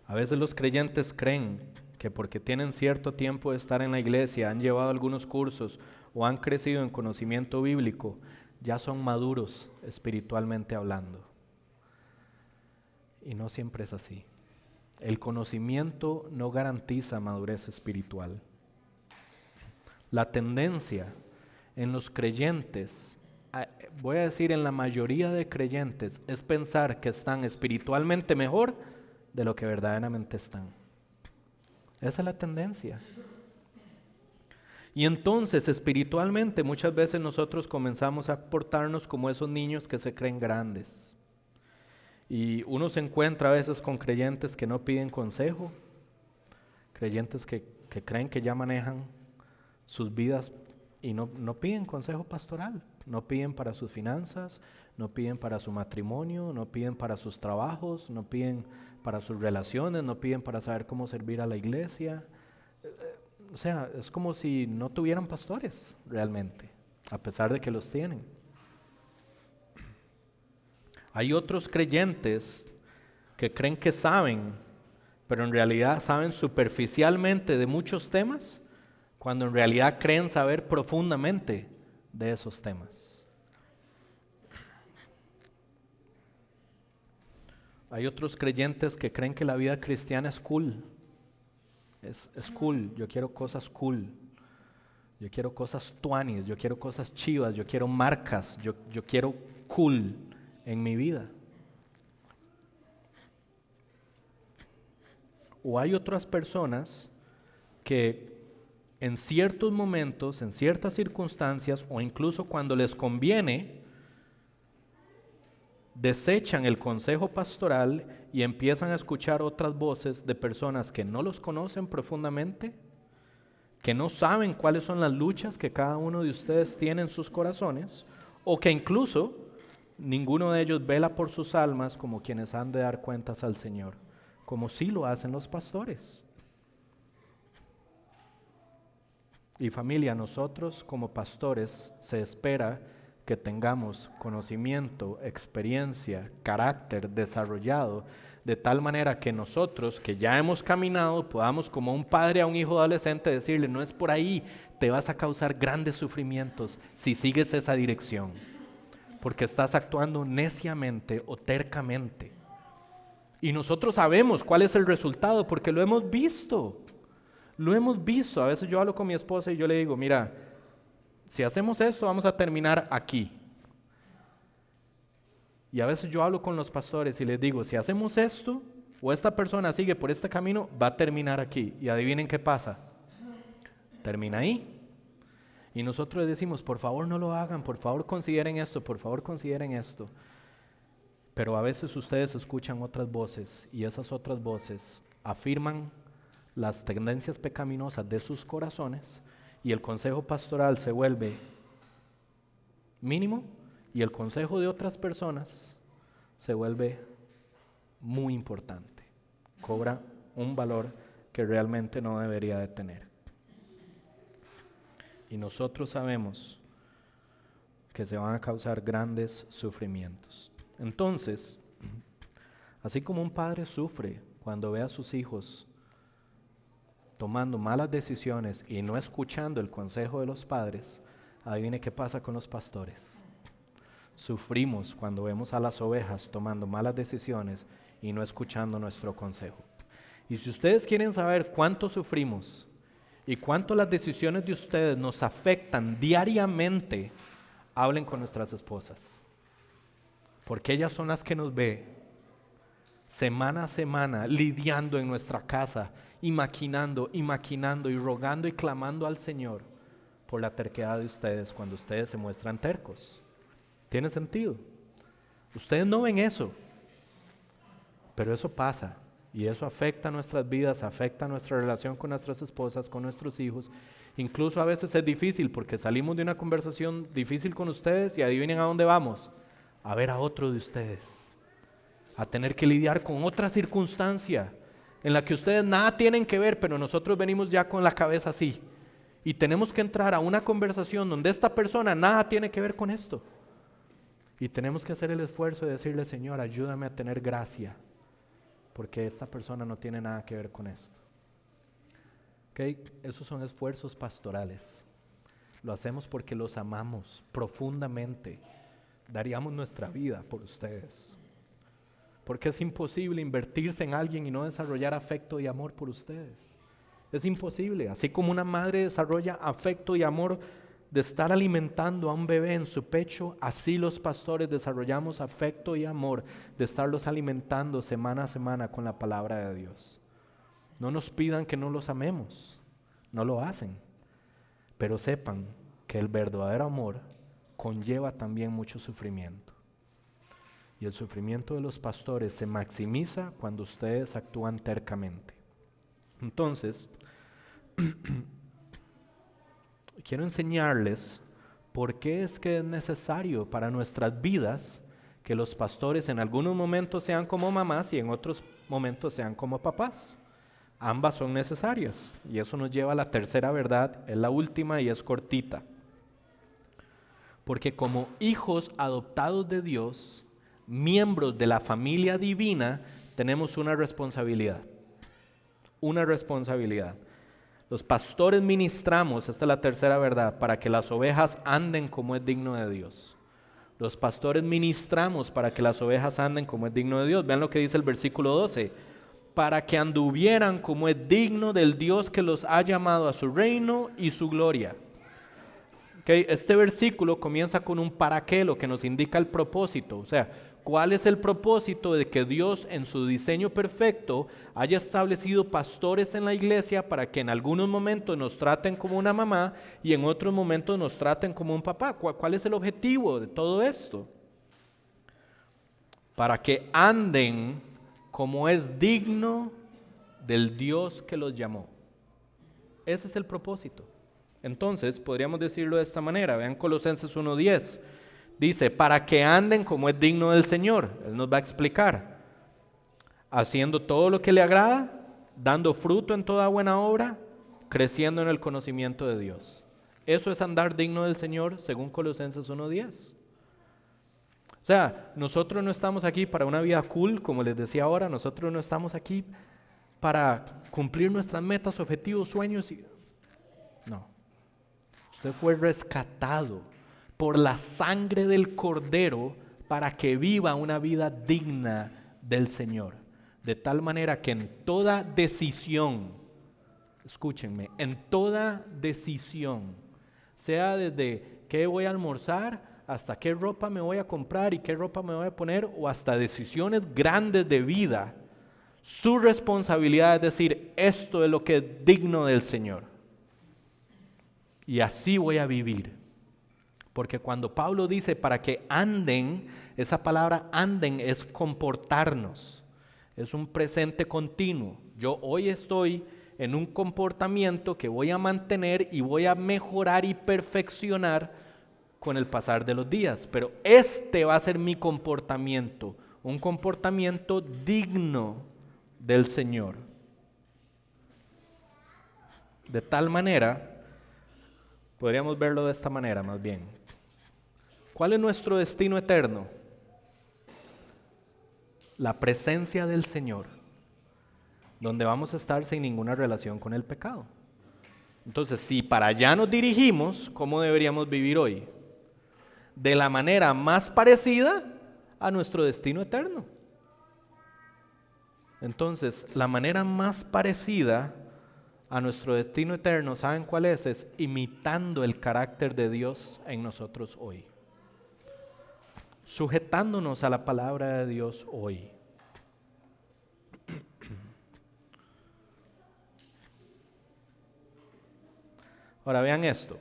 A veces los creyentes creen que porque tienen cierto tiempo de estar en la iglesia, han llevado algunos cursos o han crecido en conocimiento bíblico, ya son maduros espiritualmente hablando. Y no siempre es así. El conocimiento no garantiza madurez espiritual. La tendencia en los creyentes, voy a decir en la mayoría de creyentes, es pensar que están espiritualmente mejor de lo que verdaderamente están. Esa es la tendencia. Y entonces espiritualmente muchas veces nosotros comenzamos a portarnos como esos niños que se creen grandes. Y uno se encuentra a veces con creyentes que no piden consejo, creyentes que creen que ya manejan sus vidas y no piden consejo pastoral, no piden para sus finanzas, no piden para su matrimonio, no piden para sus trabajos, no piden para sus relaciones, no piden para saber cómo servir a la iglesia. O sea, es como si no tuvieran pastores realmente, a pesar de que los tienen. Hay otros creyentes que creen que saben, pero en realidad saben superficialmente de muchos temas, cuando en realidad creen saber profundamente de esos temas. Hay otros creyentes que creen que la vida cristiana es cool. Es cool, yo quiero cosas cool. Yo quiero cosas tuanis, yo quiero cosas chivas, yo quiero marcas, yo quiero cool en mi vida. O hay otras personas que en ciertos momentos, en ciertas circunstancias o incluso cuando les conviene, desechan el consejo pastoral y empiezan a escuchar otras voces de personas que no los conocen profundamente, que no saben cuáles son las luchas que cada uno de ustedes tiene en sus corazones, o que incluso ninguno de ellos vela por sus almas como quienes han de dar cuentas al Señor, como sí lo hacen los pastores. Y familia, nosotros como pastores se espera que tengamos conocimiento, experiencia, carácter desarrollado, de tal manera que nosotros que ya hemos caminado podamos como un padre a un hijo adolescente decirle, no es por ahí, te vas a causar grandes sufrimientos si sigues esa dirección, porque estás actuando neciamente o tercamente. Y nosotros sabemos cuál es el resultado porque lo hemos visto. Lo hemos visto. A veces yo hablo con mi esposa y yo le digo, mira, si hacemos esto vamos a terminar aquí. Y a veces yo hablo con los pastores y les digo, si hacemos esto o esta persona sigue por este camino, va a terminar aquí. Y adivinen qué pasa. Termina ahí. Y nosotros decimos, por favor no lo hagan, por favor consideren esto, por favor consideren esto. Pero a veces ustedes escuchan otras voces y esas otras voces afirman las tendencias pecaminosas de sus corazones y el consejo pastoral se vuelve mínimo y el consejo de otras personas se vuelve muy importante. Cobra un valor que realmente no debería de tener. Y nosotros sabemos que se van a causar grandes sufrimientos. Entonces, así como un padre sufre cuando ve a sus hijos tomando malas decisiones y no escuchando el consejo de los padres, adivine qué pasa con los pastores. Sufrimos cuando vemos a las ovejas tomando malas decisiones y no escuchando nuestro consejo. Y si ustedes quieren saber cuánto sufrimos y cuánto las decisiones de ustedes nos afectan diariamente, hablen con nuestras esposas, porque ellas son las que nos ve semana a semana lidiando en nuestra casa y maquinando y rogando y clamando al Señor por la terquedad de ustedes cuando ustedes se muestran tercos. ¿Tiene sentido? Ustedes no ven eso, pero eso pasa y eso afecta nuestras vidas, afecta nuestra relación con nuestras esposas, con nuestros hijos. Incluso a veces es difícil porque salimos de una conversación difícil con ustedes y adivinen a dónde vamos, a ver a otro de ustedes, a tener que lidiar con otra circunstancia en la que ustedes nada tienen que ver, pero nosotros venimos ya con la cabeza así y tenemos que entrar a una conversación donde esta persona nada tiene que ver con esto. Y tenemos que hacer el esfuerzo de decirle, Señor, ayúdame a tener gracia, porque esta persona no tiene nada que ver con esto. ¿Okay? Esos son esfuerzos pastorales. Lo hacemos porque los amamos profundamente. Daríamos nuestra vida por ustedes. Porque es imposible invertirse en alguien y no desarrollar afecto y amor por ustedes. Es imposible. Así como una madre desarrolla afecto y amor de estar alimentando a un bebé en su pecho, así los pastores desarrollamos afecto y amor de estarlos alimentando semana a semana con la palabra de Dios. No nos pidan que no los amemos, no lo hacen, pero sepan que el verdadero amor conlleva también mucho sufrimiento. Y el sufrimiento de los pastores se maximiza cuando ustedes actúan tercamente. Entonces, quiero enseñarles por qué es que es necesario para nuestras vidas que los pastores en algunos momentos sean como mamás y en otros momentos sean como papás. Ambas son necesarias y eso nos lleva a la tercera verdad, es la última y es cortita. Porque como hijos adoptados de Dios, miembros de la familia divina, tenemos una responsabilidad. Una responsabilidad. Los pastores ministramos, esta es la tercera verdad, para que las ovejas anden como es digno de Dios. Los pastores ministramos para que las ovejas anden como es digno de Dios. Vean lo que dice el versículo 12. Para que anduvieran como es digno del Dios que los ha llamado a su reino y su gloria. Okay, este versículo comienza con un para qué, lo que nos indica el propósito. O sea, ¿cuál es el propósito de que Dios en su diseño perfecto haya establecido pastores en la iglesia para que en algunos momentos nos traten como una mamá y en otros momentos nos traten como un papá? ¿Cuál es el objetivo de todo esto? Para que anden como es digno del Dios que los llamó. Ese es el propósito. Entonces, podríamos decirlo de esta manera. Vean Colosenses 1:10. Dice, para que anden como es digno del Señor. Él nos va a explicar. Haciendo todo lo que le agrada, dando fruto en toda buena obra, creciendo en el conocimiento de Dios. Eso es andar digno del Señor, según Colosenses 1:10. O sea, nosotros no estamos aquí para una vida cool, como les decía ahora. Nosotros no estamos aquí para cumplir nuestras metas, objetivos, sueños. No. Usted fue rescatado por la sangre del Cordero para que viva una vida digna del Señor. De tal manera que en toda decisión, escúchenme, en toda decisión, sea desde qué voy a almorzar, hasta qué ropa me voy a comprar y qué ropa me voy a poner, o hasta decisiones grandes de vida, su responsabilidad es decir, esto es lo que es digno del Señor. Y así voy a vivir. Porque cuando Pablo dice para que anden, esa palabra anden es comportarnos. Es un presente continuo. Yo hoy estoy en un comportamiento que voy a mantener y voy a mejorar y perfeccionar con el pasar de los días. Pero este va a ser mi comportamiento, un comportamiento digno del Señor. De tal manera, podríamos verlo de esta manera más bien. ¿Cuál es nuestro destino eterno? La presencia del Señor, donde vamos a estar sin ninguna relación con el pecado. Entonces, si para allá nos dirigimos, ¿cómo deberíamos vivir hoy? De la manera más parecida a nuestro destino eterno. Entonces, la manera más parecida a nuestro destino eterno, ¿saben cuál es? Es imitando el carácter de Dios en nosotros hoy. Sujetándonos a la palabra de Dios hoy. Ahora vean esto.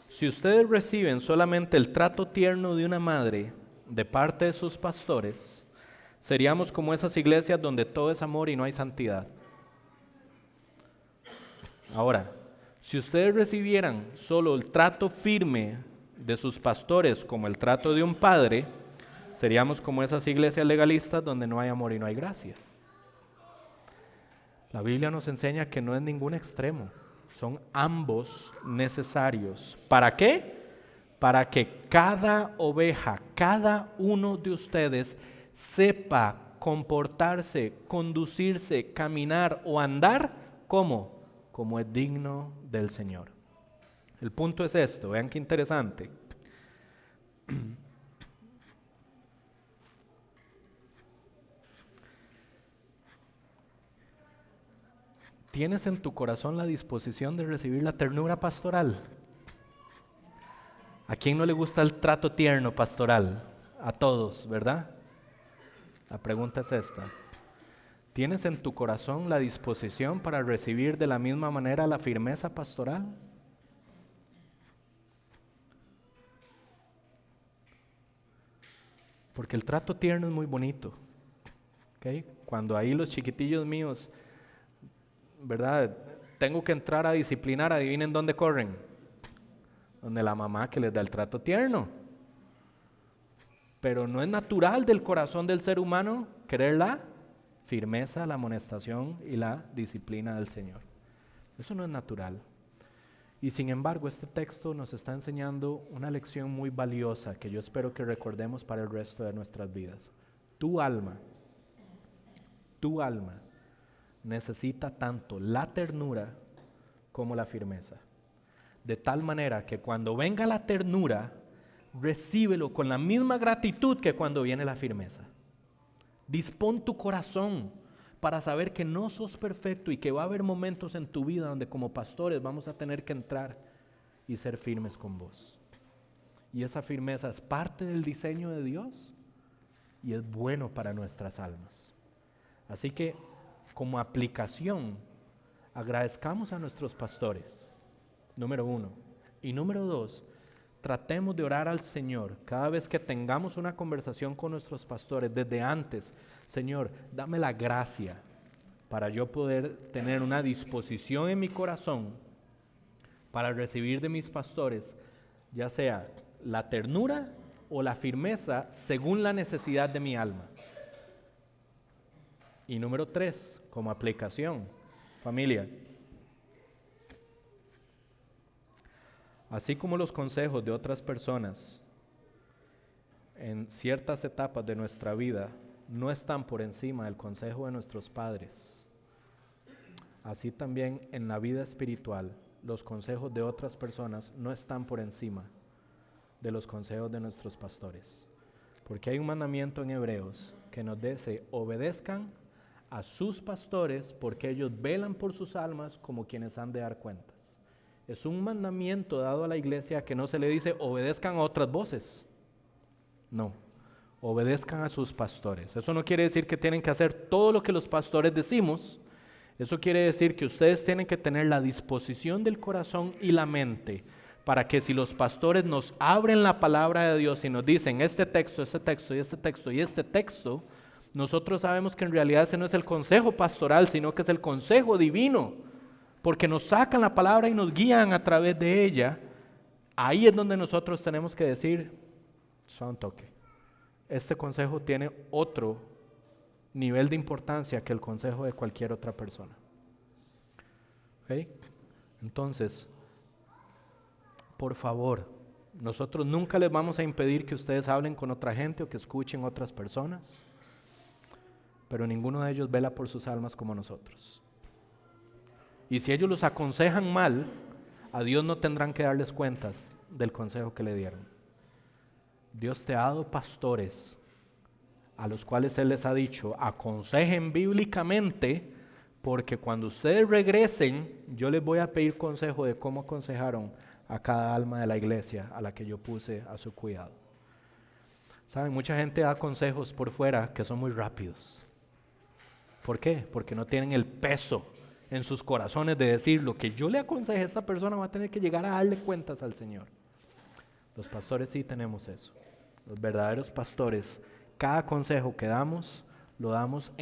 Si ustedes reciben solamente el trato tierno de una madre de parte de sus pastores, seríamos como esas iglesias donde todo es amor y no hay santidad. Ahora, si ustedes recibieran solo el trato firme de sus pastores como el trato de un padre, seríamos como esas iglesias legalistas donde no hay amor y no hay gracia. La Biblia nos enseña que no es ningún extremo, son ambos necesarios. ¿Para qué? Para que cada oveja, cada uno de ustedes sepa comportarse, conducirse, caminar o andar como es digno del Señor. El punto es esto, vean qué interesante. ¿Tienes en tu corazón la disposición de recibir la ternura pastoral? ¿A quién no le gusta el trato tierno pastoral? A todos, ¿verdad? La pregunta es esta. ¿Tienes en tu corazón la disposición para recibir de la misma manera la firmeza pastoral? Porque el trato tierno es muy bonito. ¿Okay? Cuando ahí los chiquitillos míos, ¿verdad? Tengo que entrar a disciplinar, adivinen dónde corren. Donde la mamá que les da el trato tierno. Pero no es natural del corazón del ser humano querer la firmeza, la amonestación y la disciplina del Señor. Eso no es natural. Y sin embargo, este texto nos está enseñando una lección muy valiosa que yo espero que recordemos para el resto de nuestras vidas. Tu alma necesita tanto la ternura como la firmeza. De tal manera que cuando venga la ternura, recíbelo con la misma gratitud que cuando viene la firmeza. Dispón tu corazón para saber que no sos perfecto y que va a haber momentos en tu vida donde como pastores vamos a tener que entrar y ser firmes con vos. Y esa firmeza es parte del diseño de Dios y es bueno para nuestras almas. Así que como aplicación, agradezcamos a nuestros pastores, número 1. Y número 2, tratemos de orar al Señor cada vez que tengamos una conversación con nuestros pastores, desde antes. Señor, dame la gracia para yo poder tener una disposición en mi corazón para recibir de mis pastores, ya sea la ternura o la firmeza según la necesidad de mi alma. Y número 3, como aplicación, familia. Así como los consejos de otras personas en ciertas etapas de nuestra vida no están por encima del consejo de nuestros padres, así también en la vida espiritual los consejos de otras personas no están por encima de los consejos de nuestros pastores. Porque hay un mandamiento en Hebreos que nos dice: obedezcan a sus pastores porque ellos velan por sus almas como quienes han de dar cuentas. Es un mandamiento dado a la iglesia que no se le dice obedezcan a otras voces. No, obedezcan a sus pastores. Eso no quiere decir que tienen que hacer todo lo que los pastores decimos. Eso quiere decir que ustedes tienen que tener la disposición del corazón y la mente para que si los pastores nos abren la palabra de Dios y nos dicen este texto, este texto y este texto y este texto, nosotros sabemos que en realidad ese no es el consejo pastoral, sino que es el consejo divino, porque nos sacan la palabra y nos guían a través de ella. Ahí es donde nosotros tenemos que decir: suave un toque, este consejo tiene otro nivel de importancia que el consejo de cualquier otra persona. ¿Okay? Entonces, por favor, nosotros nunca les vamos a impedir que ustedes hablen con otra gente o que escuchen otras personas, pero ninguno de ellos vela por sus almas como nosotros. Y si ellos los aconsejan mal, a Dios no tendrán que darles cuentas del consejo que le dieron. Dios te ha dado pastores a los cuales Él les ha dicho: aconsejen bíblicamente, porque cuando ustedes regresen, yo les voy a pedir consejo de cómo aconsejaron a cada alma de la iglesia a la que yo puse a su cuidado. Saben, mucha gente da consejos por fuera que son muy rápidos. ¿Por qué? Porque no tienen el peso en sus corazones de decir: lo que yo le aconseje a esta persona va a tener que llegar a darle cuentas al Señor. Los pastores sí tenemos eso. Los verdaderos pastores, cada consejo que damos, lo damos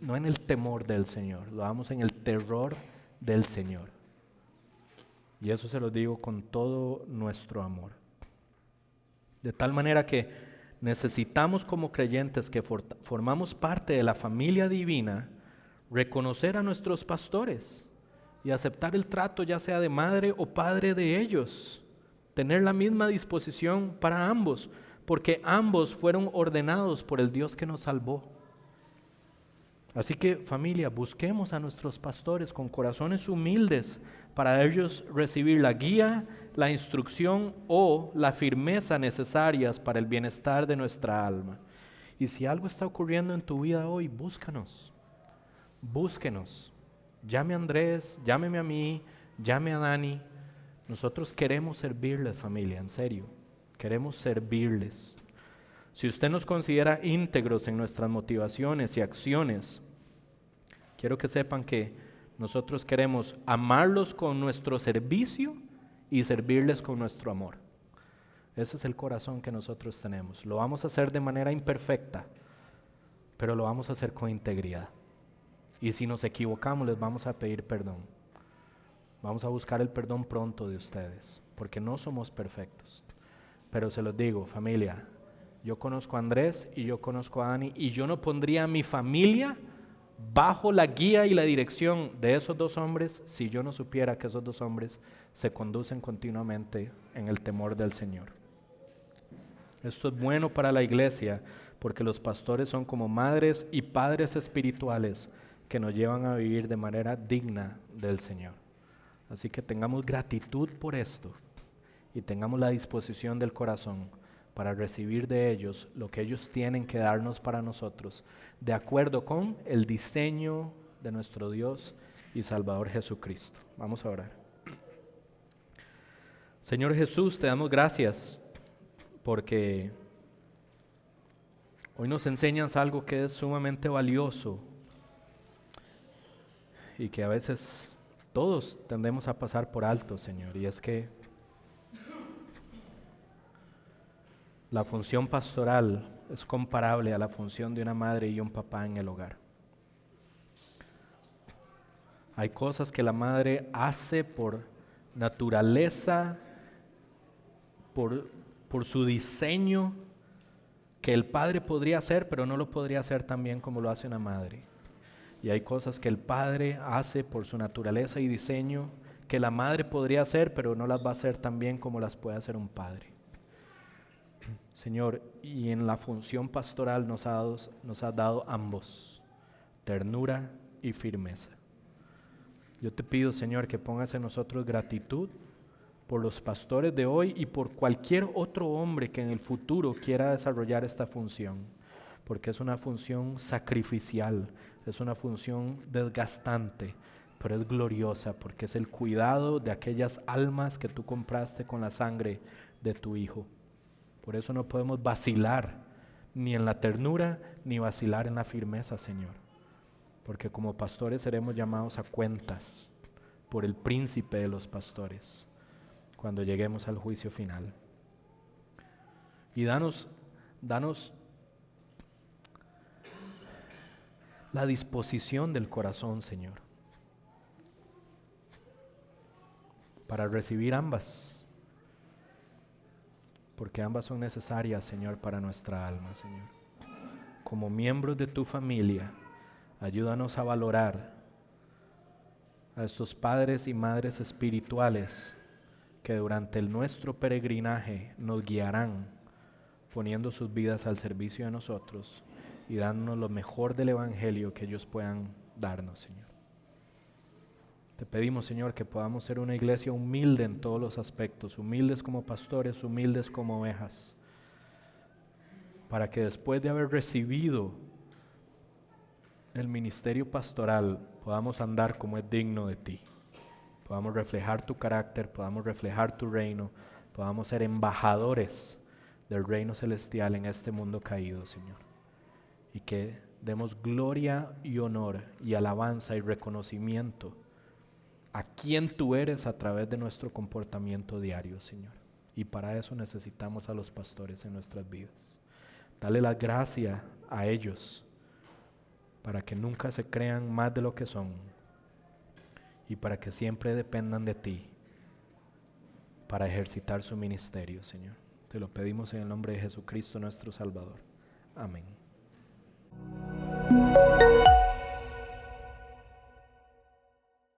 no en el temor del Señor, lo damos en el terror del Señor. Y eso se lo digo con todo nuestro amor. De tal manera que necesitamos, como creyentes que formamos parte de la familia divina, reconocer a nuestros pastores y aceptar el trato, ya sea de madre o padre de ellos. Tener la misma disposición para ambos, porque ambos fueron ordenados por el Dios que nos salvó. Así que, familia, busquemos a nuestros pastores con corazones humildes para ellos recibir la guía, la instrucción o la firmeza necesarias para el bienestar de nuestra alma. Y si algo está ocurriendo en tu vida hoy, búsquenos. Llame a Andrés, llámeme a mí, llame a Dani. Nosotros queremos servirles, familia, en serio. Queremos servirles. Si usted nos considera íntegros en nuestras motivaciones y acciones, quiero que sepan que nosotros queremos amarlos con nuestro servicio y servirles con nuestro amor. Ese es el corazón que nosotros tenemos. Lo vamos a hacer de manera imperfecta, pero lo vamos a hacer con integridad. Y si nos equivocamos, les vamos a pedir perdón. Vamos a buscar el perdón pronto de ustedes, porque no somos perfectos. Pero se los digo, familia, yo conozco a Andrés y yo conozco a Dani, y yo no pondría a mi familia bajo la guía y la dirección de esos dos hombres si yo no supiera que esos dos hombres se conducen continuamente en el temor del Señor. Esto es bueno para la iglesia, porque los pastores son como madres y padres espirituales que nos llevan a vivir de manera digna del Señor. Así que tengamos gratitud por esto y tengamos la disposición del corazón para recibir de ellos lo que ellos tienen que darnos para nosotros, de acuerdo con el diseño de nuestro Dios y Salvador Jesucristo. Vamos a orar. Señor Jesús, te damos gracias porque hoy nos enseñas algo que es sumamente valioso y que a veces todos tendemos a pasar por alto, Señor, y es que la función pastoral es comparable a la función de una madre y un papá en el hogar. Hay cosas que la madre hace por naturaleza, por su diseño, que el padre podría hacer, pero no lo podría hacer tan bien como lo hace una madre. Y hay cosas que el padre hace por su naturaleza y diseño, que la madre podría hacer, pero no las va a hacer tan bien como las puede hacer un padre. Señor, y en la función pastoral nos has dado ambos, ternura y firmeza. Yo te pido, Señor, que pongas en nosotros gratitud por los pastores de hoy y por cualquier otro hombre que en el futuro quiera desarrollar esta función, porque es una función sacrificial, es una función desgastante, pero es gloriosa porque es el cuidado de aquellas almas que tú compraste con la sangre de tu Hijo. Por eso no podemos vacilar ni en la ternura ni vacilar en la firmeza, Señor, porque como pastores seremos llamados a cuentas por el príncipe de los pastores cuando lleguemos al juicio final. Y danos la disposición del corazón, Señor, para recibir ambas, porque ambas son necesarias, Señor, para nuestra alma, Señor. Como miembros de tu familia, ayúdanos a valorar a estos padres y madres espirituales que durante nuestro peregrinaje nos guiarán, poniendo sus vidas al servicio de nosotros y dándonos lo mejor del Evangelio que ellos puedan darnos, Señor. Te pedimos, Señor, que podamos ser una iglesia humilde en todos los aspectos, humildes como pastores, humildes como ovejas, para que después de haber recibido el ministerio pastoral podamos andar como es digno de ti, podamos reflejar tu carácter, podamos reflejar tu reino, podamos ser embajadores del reino celestial en este mundo caído, Señor, y que demos gloria y honor y alabanza y reconocimiento a quien tú eres a través de nuestro comportamiento diario, Señor. Y para eso necesitamos a los pastores en nuestras vidas. Dale la gracia a ellos para que nunca se crean más de lo que son y para que siempre dependan de ti para ejercitar su ministerio, Señor. Te lo pedimos en el nombre de Jesucristo nuestro Salvador. Amén.